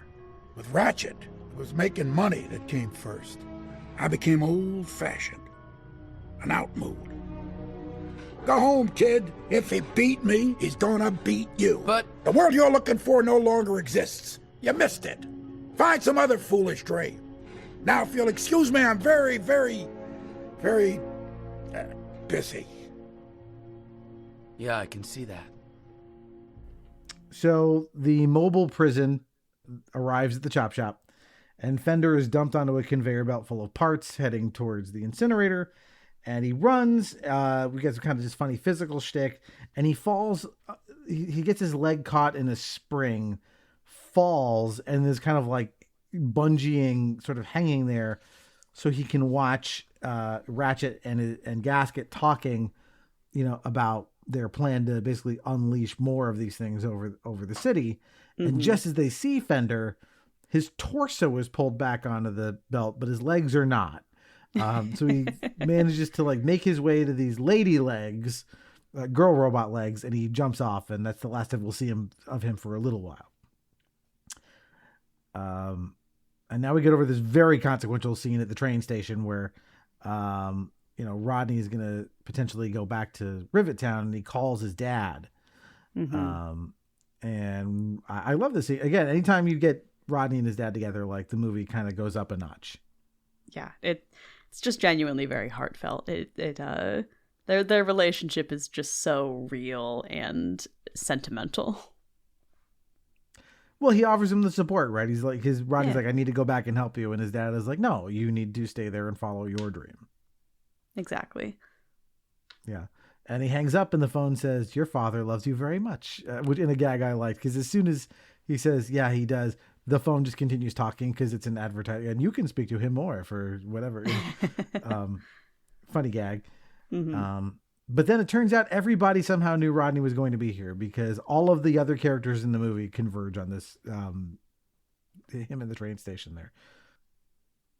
With Ratchet, it was making money that came first. I became old-fashioned. An outmode. Go home, kid. If he beat me, he's gonna beat you. But the world you're looking for no longer exists. You missed it. Find some other foolish dream. Now, if you'll excuse me, I'm very, very, very busy. Yeah, I can see that. So the mobile prison arrives at the chop shop, and Fender is dumped onto a conveyor belt full of parts heading towards the incinerator. And he runs, we get some kind of just funny physical shtick, and he falls, he gets his leg caught in a spring, falls, and is kind of like bungeeing, sort of hanging there, so he can watch Ratchet and Gasket talking, about their plan to basically unleash more of these things over the city. Mm-hmm. And just as they see Fender, his torso is pulled back onto the belt, but his legs are not. So he manages to make his way to these lady legs, girl robot legs, and he jumps off, and that's the last time we'll see of him for a little while. And now we get over this very consequential scene at the train station where, Rodney is going to potentially go back to Rivet Town, and he calls his dad. Mm-hmm. And I love this scene. Again, anytime you get Rodney and his dad together, the movie kind of goes up a notch. Yeah, it's just genuinely very heartfelt. Their relationship is just so real and sentimental. Well, he offers him the support, right? He's Rodney's like, I need to go back and help you, and his dad is like, no, you need to stay there and follow your dream. Exactly. Yeah, and he hangs up, and the phone says, "Your father loves you very much," which in a gag I like, because as soon as he says, "Yeah, he does," the phone just continues talking because it's an advertisement, and you can speak to him more for whatever. Funny gag. Mm-hmm. But then it turns out everybody somehow knew Rodney was going to be here, because all of the other characters in the movie converge on this, him in the train station there.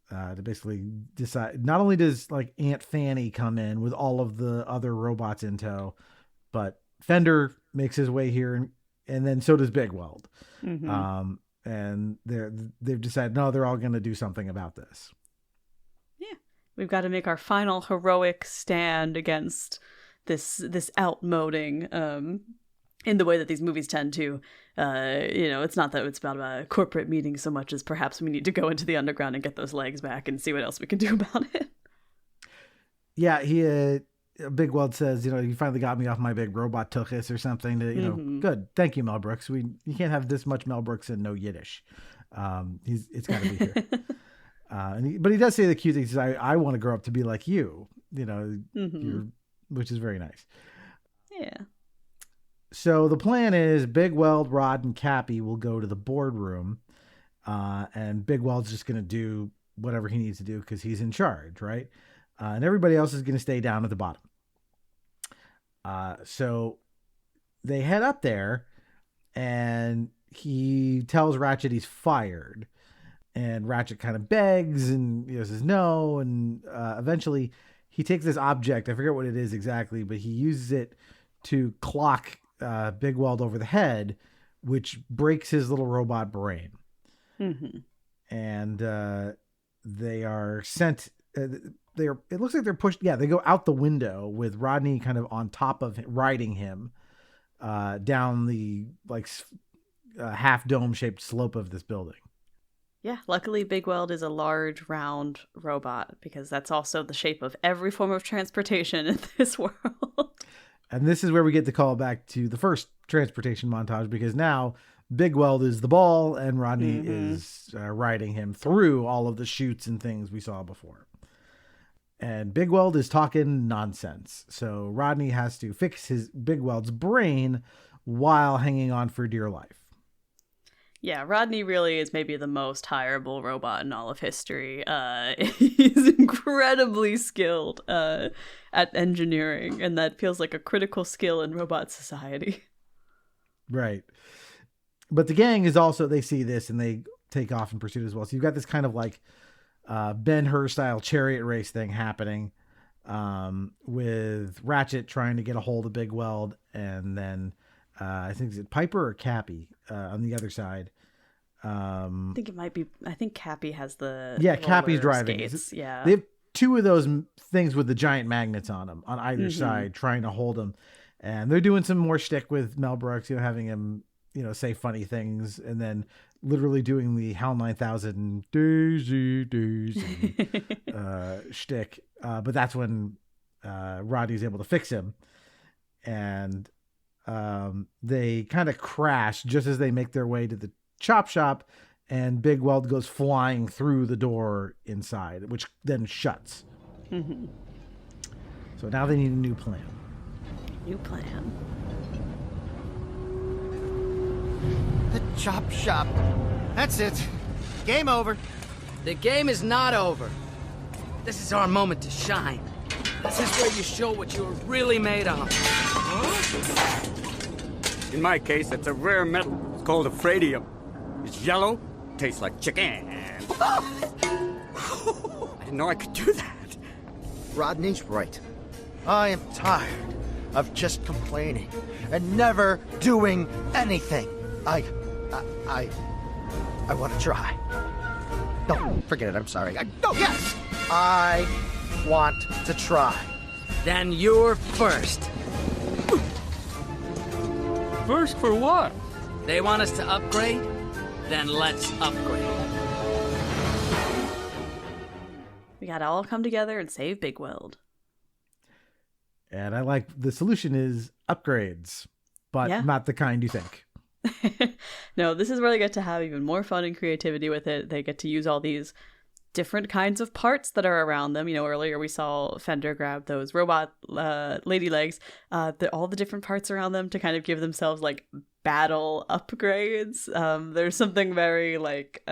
To basically decide, not only does Aunt Fanny come in with all of the other robots in tow, but Fender makes his way here, and then so does Big Weld. Mm-hmm. And they've decided, no, they're all going to do something about this. Yeah. We've got to make our final heroic stand against this outmoding, in the way that these movies tend to. It's not that it's about a corporate meeting so much as perhaps we need to go into the underground and get those legs back and see what else we can do about it. Yeah, Big Weld says, you finally got me off my big robot tuchus or something. Mm-hmm. Good. Thank you, Mel Brooks. You can't have this much Mel Brooks and no Yiddish. It's got to be here. But he does say the cute thing. He says, I want to grow up to be like you, mm-hmm. Which is very nice. Yeah. So the plan is Big Weld, Rod, and Cappy will go to the boardroom, and Big Weld's just going to do whatever he needs to do because he's in charge, right? And everybody else is going to stay down at the bottom. So they head up there, and he tells Ratchet he's fired. And Ratchet kind of begs and says no. And eventually he takes this object. I forget what it is exactly, but he uses it to clock Big Weld over the head, which breaks his little robot brain. Mm-hmm. And they are sent... it looks like they're pushed. Yeah, they go out the window with Rodney kind of on top of him, riding him down the half dome shaped slope of this building. Yeah, luckily Big Weld is a large, round robot, because that's also the shape of every form of transportation in this world. And this is where we get the call back to the first transportation montage, because now Big Weld is the ball and Rodney mm-hmm. is riding him through all of the chutes and things we saw before. And Big Weld is talking nonsense. So Rodney has to fix Big Weld's brain while hanging on for dear life. Yeah, Rodney really is maybe the most hireable robot in all of history. He's incredibly skilled at engineering, and that feels like a critical skill in robot society. Right. But the gang is also, they see this and they take off in pursuit as well. So you've got this kind of like Ben-Hur style chariot race thing happening with Ratchet trying to get a hold of Big Weld, and then I think is it Piper or Cappy on the other side. I think it might be. I think Cappy has the Cappy's driving. Skates. Yeah, they have two of those things with the giant magnets on them on either side, trying to hold them, and they're doing some more shtick with Mel Brooks, having him, say funny things, and then literally doing the HAL 9000 Daisy shtick. But that's when Rodney's able to fix him, and they kind of crash just as they make their way to the chop shop, and Big Weld goes flying through the door inside, which then shuts. So now they need a new plan. The chop shop. That's it. Game over. The game is not over. This is our moment to shine. This is where you show what you're really made of. In my case, it's a rare metal. It's called afradium. It's yellow, tastes like chicken. I didn't know I could do that. Rodney's right. I am tired of just complaining and never doing anything. I want to try. No, forget it. I'm sorry. Yes! I want to try. Then you're first. First for what? They want us to upgrade? Then let's upgrade. We gotta all come together and save Big Weld. And I like the solution is upgrades, but not the kind you think. No, this is where they get to have even more fun and creativity with it. They get to use all these different kinds of parts that are around them. Earlier we saw Fender grab those robot lady legs, all the different parts around them to kind of give themselves like battle upgrades. There's something very like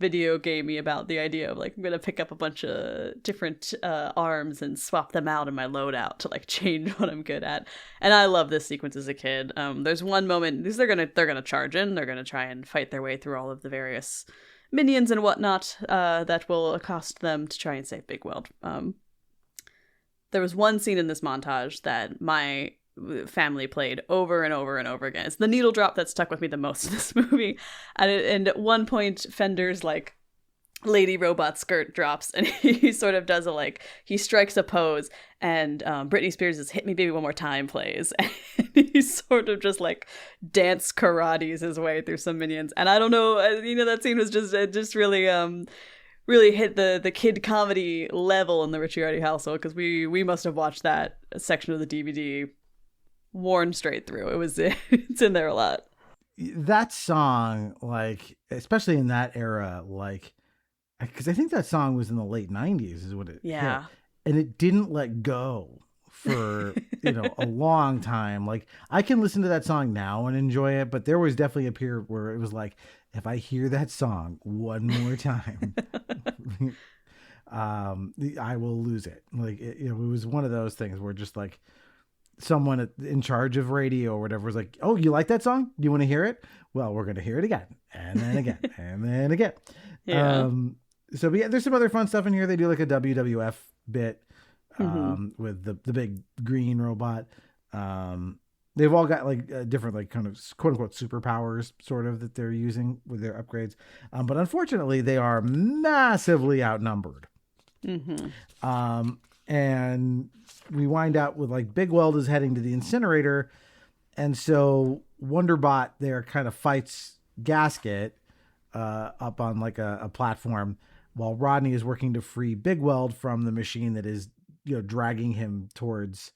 video gamey about the idea of like, I'm gonna pick up a bunch of different arms and swap them out in my loadout to like change what I'm good at. And I love this sequence as a kid. There's one moment they're gonna charge in, they're gonna try and fight their way through all of the various minions and whatnot that will accost them to try and save Big Weld. There was one scene in this montage that my family played over and over and over again. It's the needle drop that stuck with me the most in this movie. And at one point, Fender's like lady robot skirt drops, and he sort of does he strikes a pose, and Britney Spears' "Hit Me Baby One More Time" plays, and he sort of just like dance karates his way through some minions. And I don't know, that scene was just really really hit the kid comedy level in the Ricciardi household, because we must have watched that section of the DVD worn straight through. It's in there a lot. That song, especially in that era, because I think that song was in the late 90s is what it hit. And it didn't let go for a long time. I can listen to that song now and enjoy it, but there was definitely a period where it was like, if I hear that song one more time, I will lose it. It was one of those things where just someone in charge of radio or whatever was like, "Oh, you like that song? Do you want to hear it? Well, we're going to hear it again and then again and then again." So there's some other fun stuff in here. They do a WWF bit with the big green robot. They've all got different kind of quote unquote superpowers sort of that they're using with their upgrades. But unfortunately they are massively outnumbered. And we wind out with Big Weld is heading to the incinerator. And so Wonderbot there kind of fights Gasket up on a platform, while Rodney is working to free Big Weld from the machine that is, dragging him towards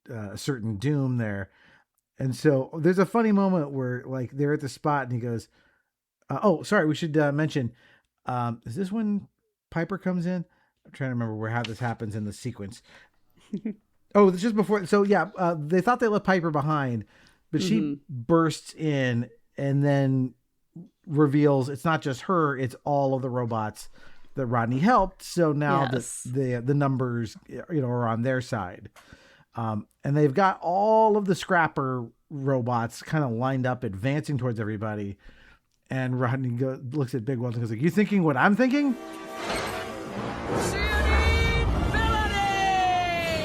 a certain doom there. And so there's a funny moment where they're at the spot and he goes, "Oh, sorry, we should mention, is this when Piper comes in?" I'm trying to remember how this happens in the sequence. Oh, it's just before. So yeah, they thought they left Piper behind, but she bursts in, and then reveals it's not just her, it's all of the robots that Rodney helped. So now the numbers, are on their side. And they've got all of the scrapper robots kind of lined up, advancing towards everybody. And Rodney looks at Big Weld and goes like, "You thinking what I'm thinking?"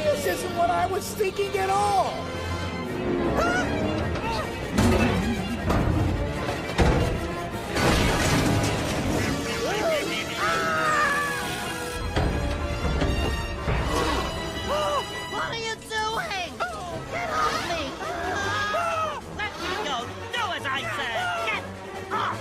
This isn't what I was thinking at all. What are you doing? Get off me! Let me go. Do as I say. Get off!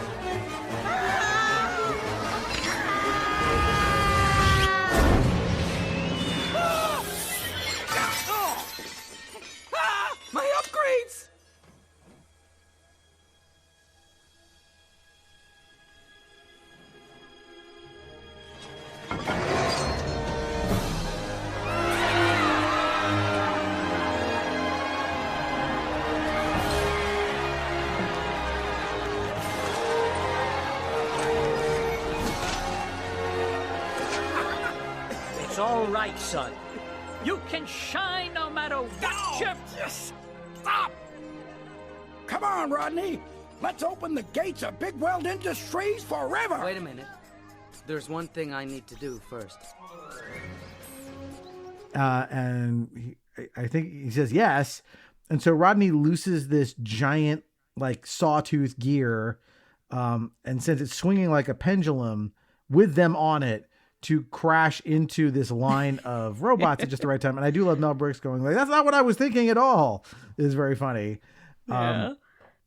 My upgrades! It's all right, son. You can shine no matter what you... Stop! Come on, Rodney. Let's open the gates of Big Weld Industries forever. Wait a minute. There's one thing I need to do first. And I think he says yes. And so Rodney looses this giant, like, sawtooth gear. And since it's swinging like a pendulum with them on it, to crash into this line of robots at just the right time. And I do love Mel Brooks going like, "That's not what I was thinking at all." It is very funny. Yeah.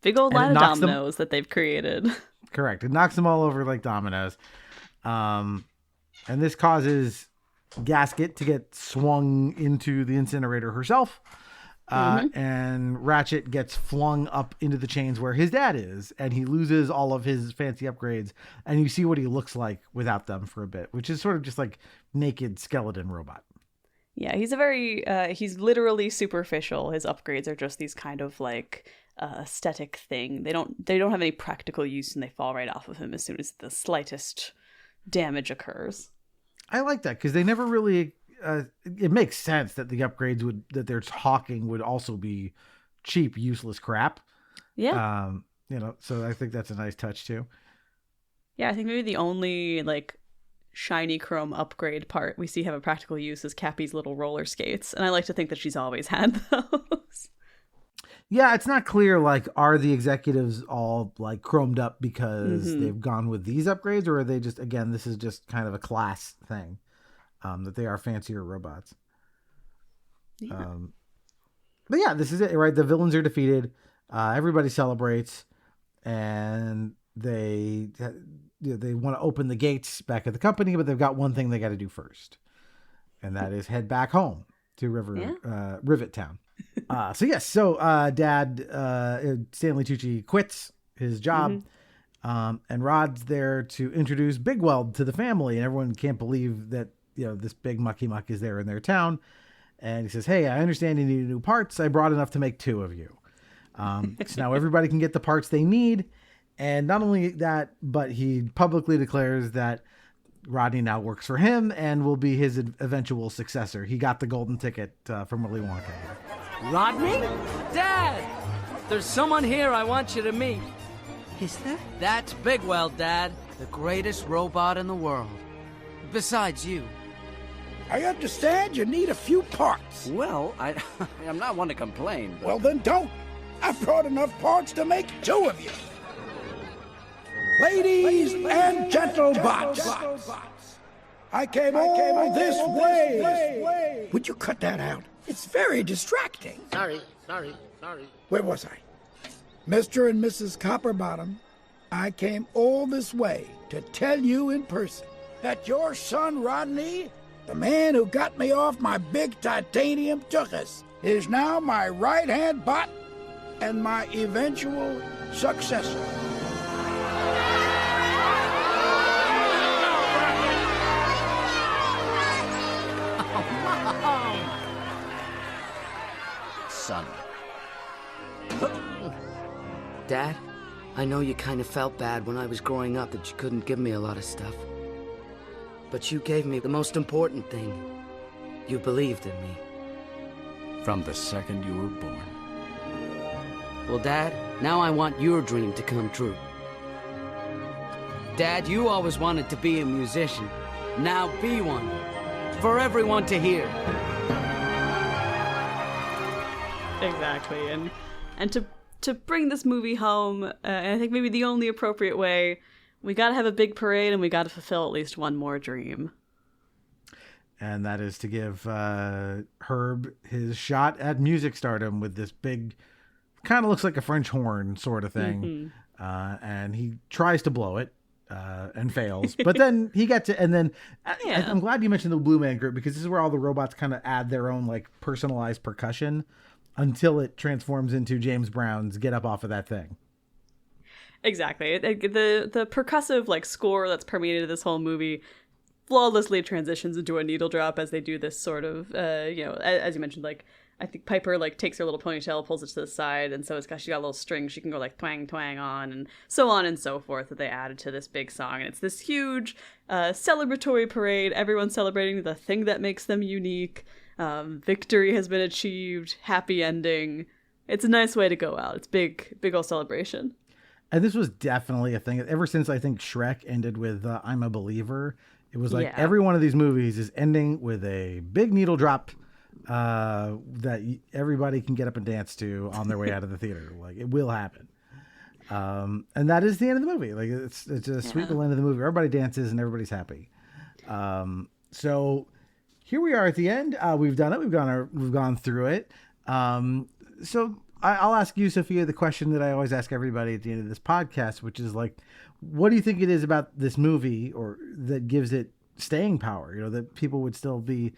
Big old line of dominoes that they've created. Correct. It knocks them all over like dominoes. And this causes Gasket to get swung into the incinerator herself. And Ratchet gets flung up into the chains where his dad is, and he loses all of his fancy upgrades, and you see what he looks like without them for a bit, which is sort of just like naked skeleton robot. Yeah, he's he's literally superficial. His upgrades are just these kind of like aesthetic thing. They don't have any practical use, and they fall right off of him as soon as the slightest damage occurs. I like that because they never really... it makes sense that the upgrades that they're hawking would also be cheap, useless crap. Yeah. So I think that's a nice touch too. Yeah, I think maybe the only like shiny chrome upgrade part we see have a practical use is Cappy's little roller skates. And I like to think that she's always had those. Yeah, it's not clear, like, are the executives all like chromed up because they've gone with these upgrades, or are they just, again, this is just kind of a class thing? That they are fancier robots. Yeah. But yeah, this is it, right? The villains are defeated. Everybody celebrates, and they want to open the gates back at the company, but they've got one thing they got to do first, and that is head back home to Rivet Town. Dad Stanley Tucci quits his job. And Rod's there to introduce Big Weld to the family, and everyone can't believe that this big mucky muck is there in their town. And he says, "Hey, I understand you need new parts. I brought enough to make 2 of you." So now everybody can get the parts they need. And not only that, but he publicly declares that Rodney now works for him and will be his eventual successor. He got the golden ticket from Willy Wonka. Rodney? Dad! There's someone here I want you to meet. Is there? That's Big Weld, Dad. The greatest robot in the world. Besides you. I understand you need a few parts. Well, I'm not one to complain. But... Well, then don't. I've brought enough parts to make 2 of you. Ladies and gentlebots, I came all this way. Would you cut that out? It's very distracting. Sorry. Where was I? Mr. and Mrs. Copperbottom, I came all this way to tell you in person that your son Rodney, the man who got me off my big titanium tuchus, is now my right-hand bot and my eventual successor. Son. Dad, I know you kind of felt bad when I was growing up that you couldn't give me a lot of stuff. But you gave me the most important thing. You believed in me. From the second you were born. Well, Dad, now I want your dream to come true. Dad, you always wanted to be a musician. Now be one. For everyone to hear. Exactly. And to bring this movie home, I think maybe the only appropriate way, we gotta have a big parade and we gotta fulfill at least one more dream. And that is to give Herb his shot at music stardom with this big, kind of looks like a French horn sort of thing. Mm-hmm. And he tries to blow it and fails. But then he gets it. And then I'm glad you mentioned the Blue Man Group, because this is where all the robots kind of add their own like personalized percussion until it transforms into James Brown's Get Up Off of That Thing. Exactly. The percussive like score that's permeated this whole movie flawlessly transitions into a needle drop as they do this sort of, as you mentioned, like, I think Piper like takes her little ponytail, pulls it to the side, and so she got a little string she can go like twang twang on and so forth that they added to this big song. And it's this huge celebratory parade, everyone celebrating the thing that makes them unique. Victory has been achieved, happy ending. It's a nice way to go out. It's big old celebration. And this was definitely a thing ever since I think Shrek ended with I'm a Believer. It was like every one of these movies is ending with a big needle drop that everybody can get up and dance to on their way out of the theater. Like, it will happen. And that is the end of the movie. Like, it's a sweet little end of the movie. Everybody dances and everybody's happy. So here we are at the end. We've done it. We've gone through it. So I'll ask you, Sophia, the question that I always ask everybody at the end of this podcast, which is like, what do you think it is about this movie or that gives it staying power? You know, that people would still be,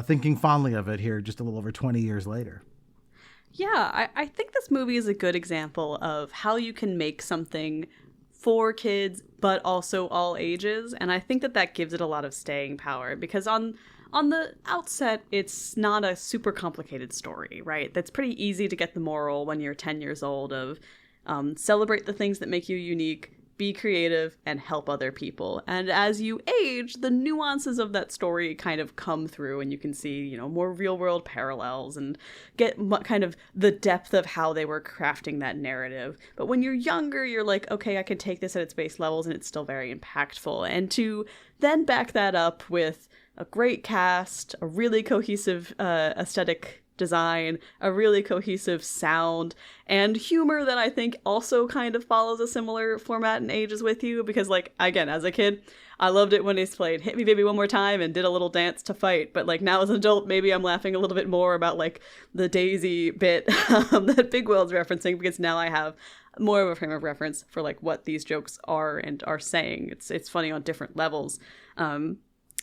thinking fondly of it here just a little over 20 years later. Yeah, I think this movie is a good example of how you can make something for kids, but also all ages. And I think that gives it a lot of staying power because on the outset, it's not a super complicated story, right? That's pretty easy to get the moral when you're 10 years old of celebrate the things that make you unique, be creative, and help other people. And as you age, the nuances of that story kind of come through and you can see, more real world parallels and get kind of the depth of how they were crafting that narrative. But when you're younger, you're like, okay, I can take this at its base levels and it's still very impactful. And to then back that up with a great cast, a really cohesive aesthetic design, a really cohesive sound, and humor that I think also kind of follows a similar format and ages with you, because like, again, as a kid, I loved it when they played Hit Me Baby One More Time and did a little dance to fight, but like now as an adult, maybe I'm laughing a little bit more about like the Daisy bit that Big Will's referencing, because now I have more of a frame of reference for like what these jokes are and are saying. It's funny on different levels.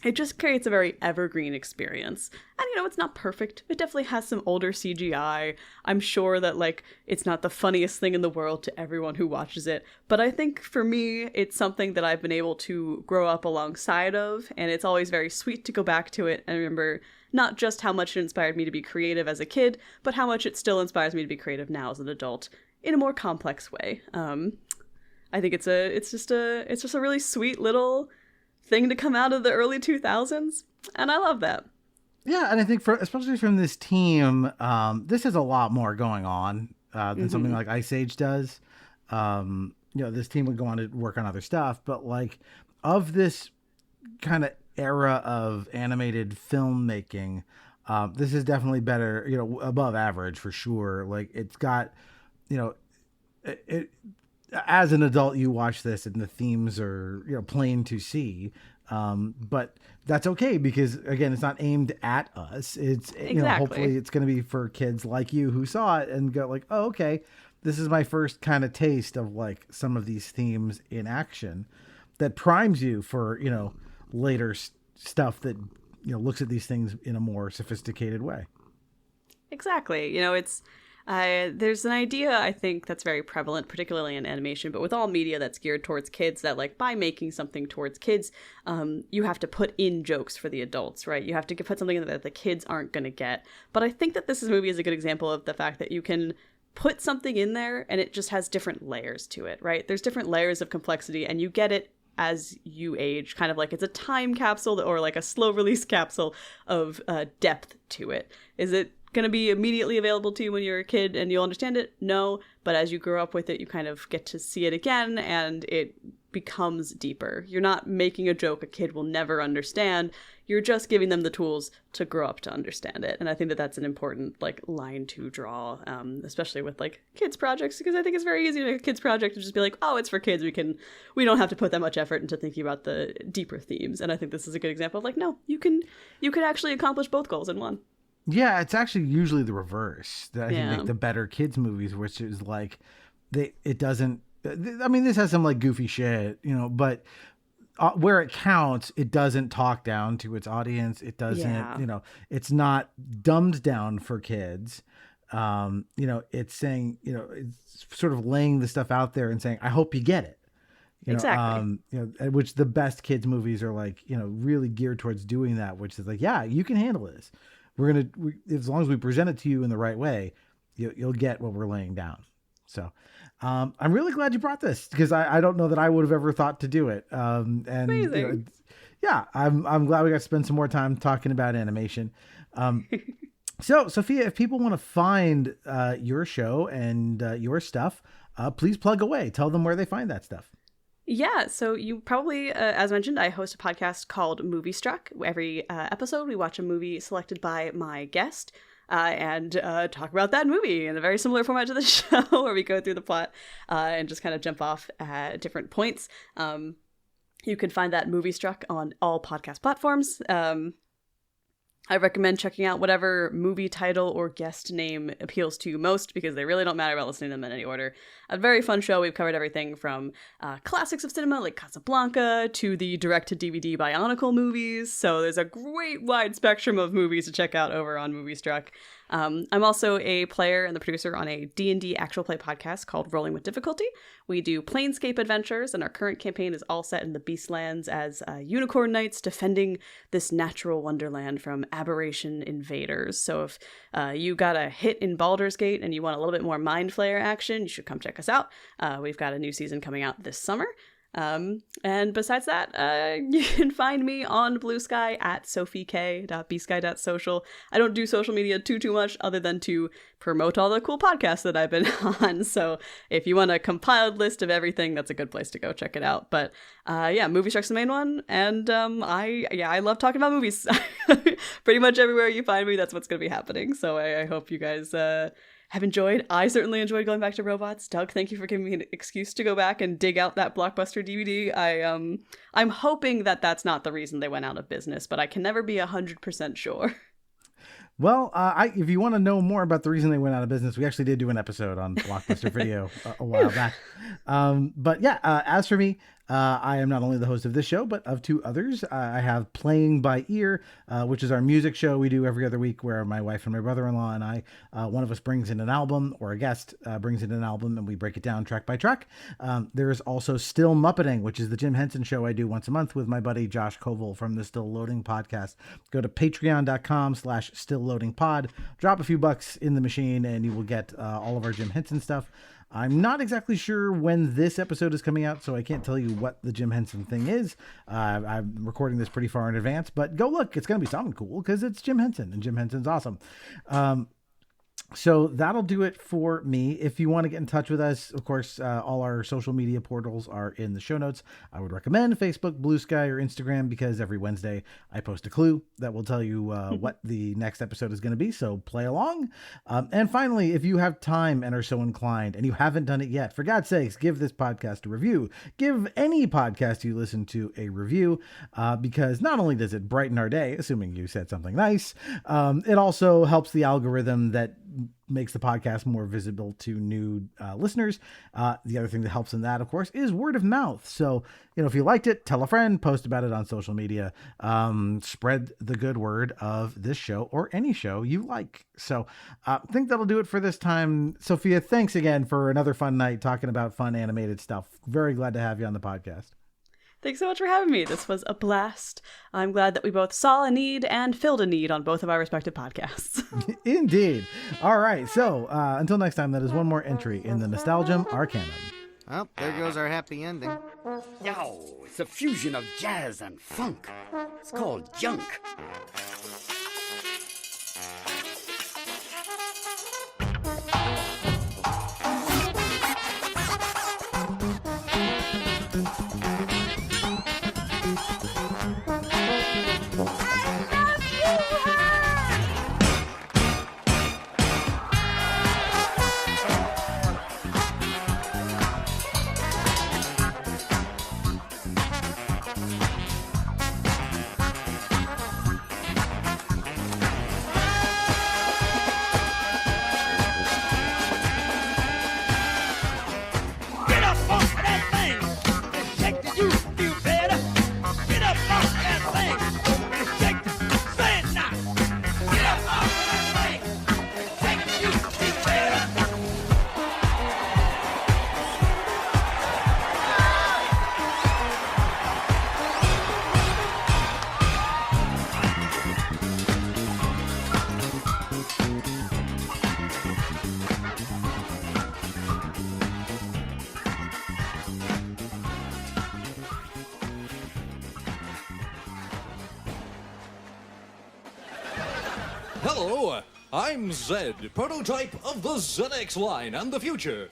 It just creates a very evergreen experience. And, it's not perfect. It definitely has some older CGI. I'm sure that, like, it's not the funniest thing in the world to everyone who watches it. But I think, for me, it's something that I've been able to grow up alongside of. And it's always very sweet to go back to it and remember not just how much it inspired me to be creative as a kid, but how much it still inspires me to be creative now as an adult in a more complex way. I think it's just a really sweet little thing to come out of the early 2000s, and I love that. Yeah, and I think especially from this team, this has a lot more going on than something like Ice Age does. This team would go on to work on other stuff, but like of this kind of era of animated filmmaking, this is definitely better, above average for sure. Like it's got, it as an adult, you watch this and the themes are, plain to see. But that's okay because again, it's not aimed at us. It's, hopefully it's going to be for kids like you who saw it and go like, oh, okay, this is my first kind of taste of like some of these themes in action that primes you for, later stuff that, looks at these things in a more sophisticated way. Exactly. There's an idea, I think, that's very prevalent, particularly in animation, but with all media that's geared towards kids, that, like, by making something towards kids, you have to put in jokes for the adults, right? You have to put something in that the kids aren't going to get. But I think that this movie is a good example of the fact that you can put something in there and it just has different layers to it, right? There's different layers of complexity, and you get it as you age, kind of like it's a time capsule or like a slow release capsule of depth to it. Is it going to be immediately available to you when you're a kid and you'll understand it? No, but as you grow up with it, you kind of get to see it again and it becomes deeper. You're not making a joke a kid will never understand. You're just giving them the tools to grow up to understand it. And I think that that's an important like line to draw, especially with like kids projects, because I think it's very easy to make a kids project and just be like, oh, it's for kids. We don't have to put that much effort into thinking about the deeper themes. And I think this is a good example of like, no, you can actually accomplish both goals in one. Yeah, it's actually usually the reverse that I think Yeah. make the better kids movies, which is like it doesn't. I mean, this has some like goofy shit, but where it counts, it doesn't talk down to its audience. It doesn't, it's not dumbed down for kids. It's saying, it's sort of laying the stuff out there and saying, I hope you get it. Exactly. Which the best kids movies are like, really geared towards doing that, which is like, yeah, you can handle this. As long as we present it to you in the right way, you'll get what we're laying down. So, I'm really glad you brought this because I don't know that I would have ever thought to do it. Amazing. I'm glad we got to spend some more time talking about animation. So Sophia, if people want to find your show and your stuff, please plug away. Tell them where they find that stuff. Yeah, so you probably, as mentioned, I host a podcast called Movie Struck. Every episode, we watch a movie selected by my guest and talk about that movie in a very similar format to the show where we go through the plot and just kind of jump off at different points. You can find that Movie Struck on all podcast platforms. I recommend checking out whatever movie title or guest name appeals to you most because they really don't matter about listening to them in any order. A very fun show. We've covered everything from classics of cinema like Casablanca to the direct-to-DVD Bionicle movies. So there's a great wide spectrum of movies to check out over on Movie Struck. I'm also a player and the producer on a D&D actual play podcast called Rolling with Difficulty. We do Planescape adventures, and our current campaign is all set in the Beastlands as unicorn knights defending this natural wonderland from aberration invaders. So if you got a hit in Baldur's Gate and you want a little bit more Mind Flayer action, you should come check us out. We've got a new season coming out this summer. And besides that, you can find me on BlueSky at sophiek.bsky.social. I don't do social media too much other than to promote all the cool podcasts that I've been on. So if you want a compiled list of everything, that's a good place to go check it out. But Movie Struck's the main one. And I love talking about movies. Pretty much everywhere you find me, that's what's going to be happening. So I hope you guys have enjoyed. I certainly enjoyed going back to robots. Doug, thank you for giving me an excuse to go back and dig out that Blockbuster DVD. I'm hoping that that's not the reason they went out of business, but I can never be 100% sure. Well, if you want to know more about the reason they went out of business, we actually did do an episode on Blockbuster Video a while back. As for me, I am not only the host of this show, but of two others. I have Playing by Ear, which is our music show we do every other week where my wife and my brother-in-law and I, one of us brings in an album or a guest brings in an album and we break it down track by track. There is also Still Muppeting, which is the Jim Henson show I do once a month with my buddy Josh Koval from the Still Loading podcast. Go to patreon.com/stillloadingpod, drop a few bucks in the machine and you will get all of our Jim Henson stuff. I'm not exactly sure when this episode is coming out, so I can't tell you what the Jim Henson thing is. I'm recording this pretty far in advance, but go look. It's going to be something cool because it's Jim Henson, and Jim Henson's awesome. So that'll do it for me. If you want to get in touch with us, of course, all our social media portals are in the show notes. I would recommend Facebook, BlueSky, or Instagram because every Wednesday I post a clue that will tell you what the next episode is going to be. So play along. And finally, if you have time and are so inclined and you haven't done it yet, for God's sakes, give this podcast a review. Give any podcast you listen to a review because not only does it brighten our day, assuming you said something nice, it also helps the algorithm that makes the podcast more visible to new listeners. The other thing that helps in that, of course, is word of mouth. So, if you liked it, tell a friend, post about it on social media, spread the good word of this show or any show you like. So I think that'll do it for this time. Sophia, thanks again for another fun night talking about fun animated stuff. Very glad to have you on the podcast. Thanks so much for having me. This was a blast. I'm glad that we both saw a need and filled a need on both of our respective podcasts. Indeed. All right. So until next time, that is one more entry in the Nostalgium Arcanum. Well, there goes our happy ending. Yo, it's a fusion of jazz and funk. It's called junk. Hello, I'm Zed, prototype of the ZX line and the future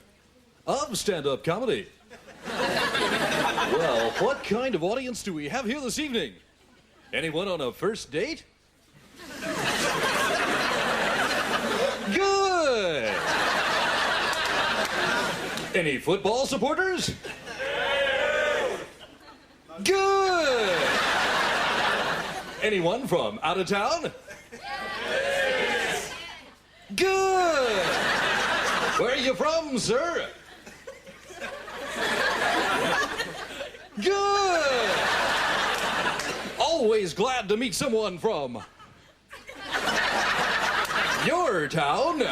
of stand-up comedy. Well, what kind of audience do we have here this evening? Anyone on a first date? Good! Any football supporters? Good! Anyone from out of town? Good! Where are you from, sir? Good! Always glad to meet someone from your town.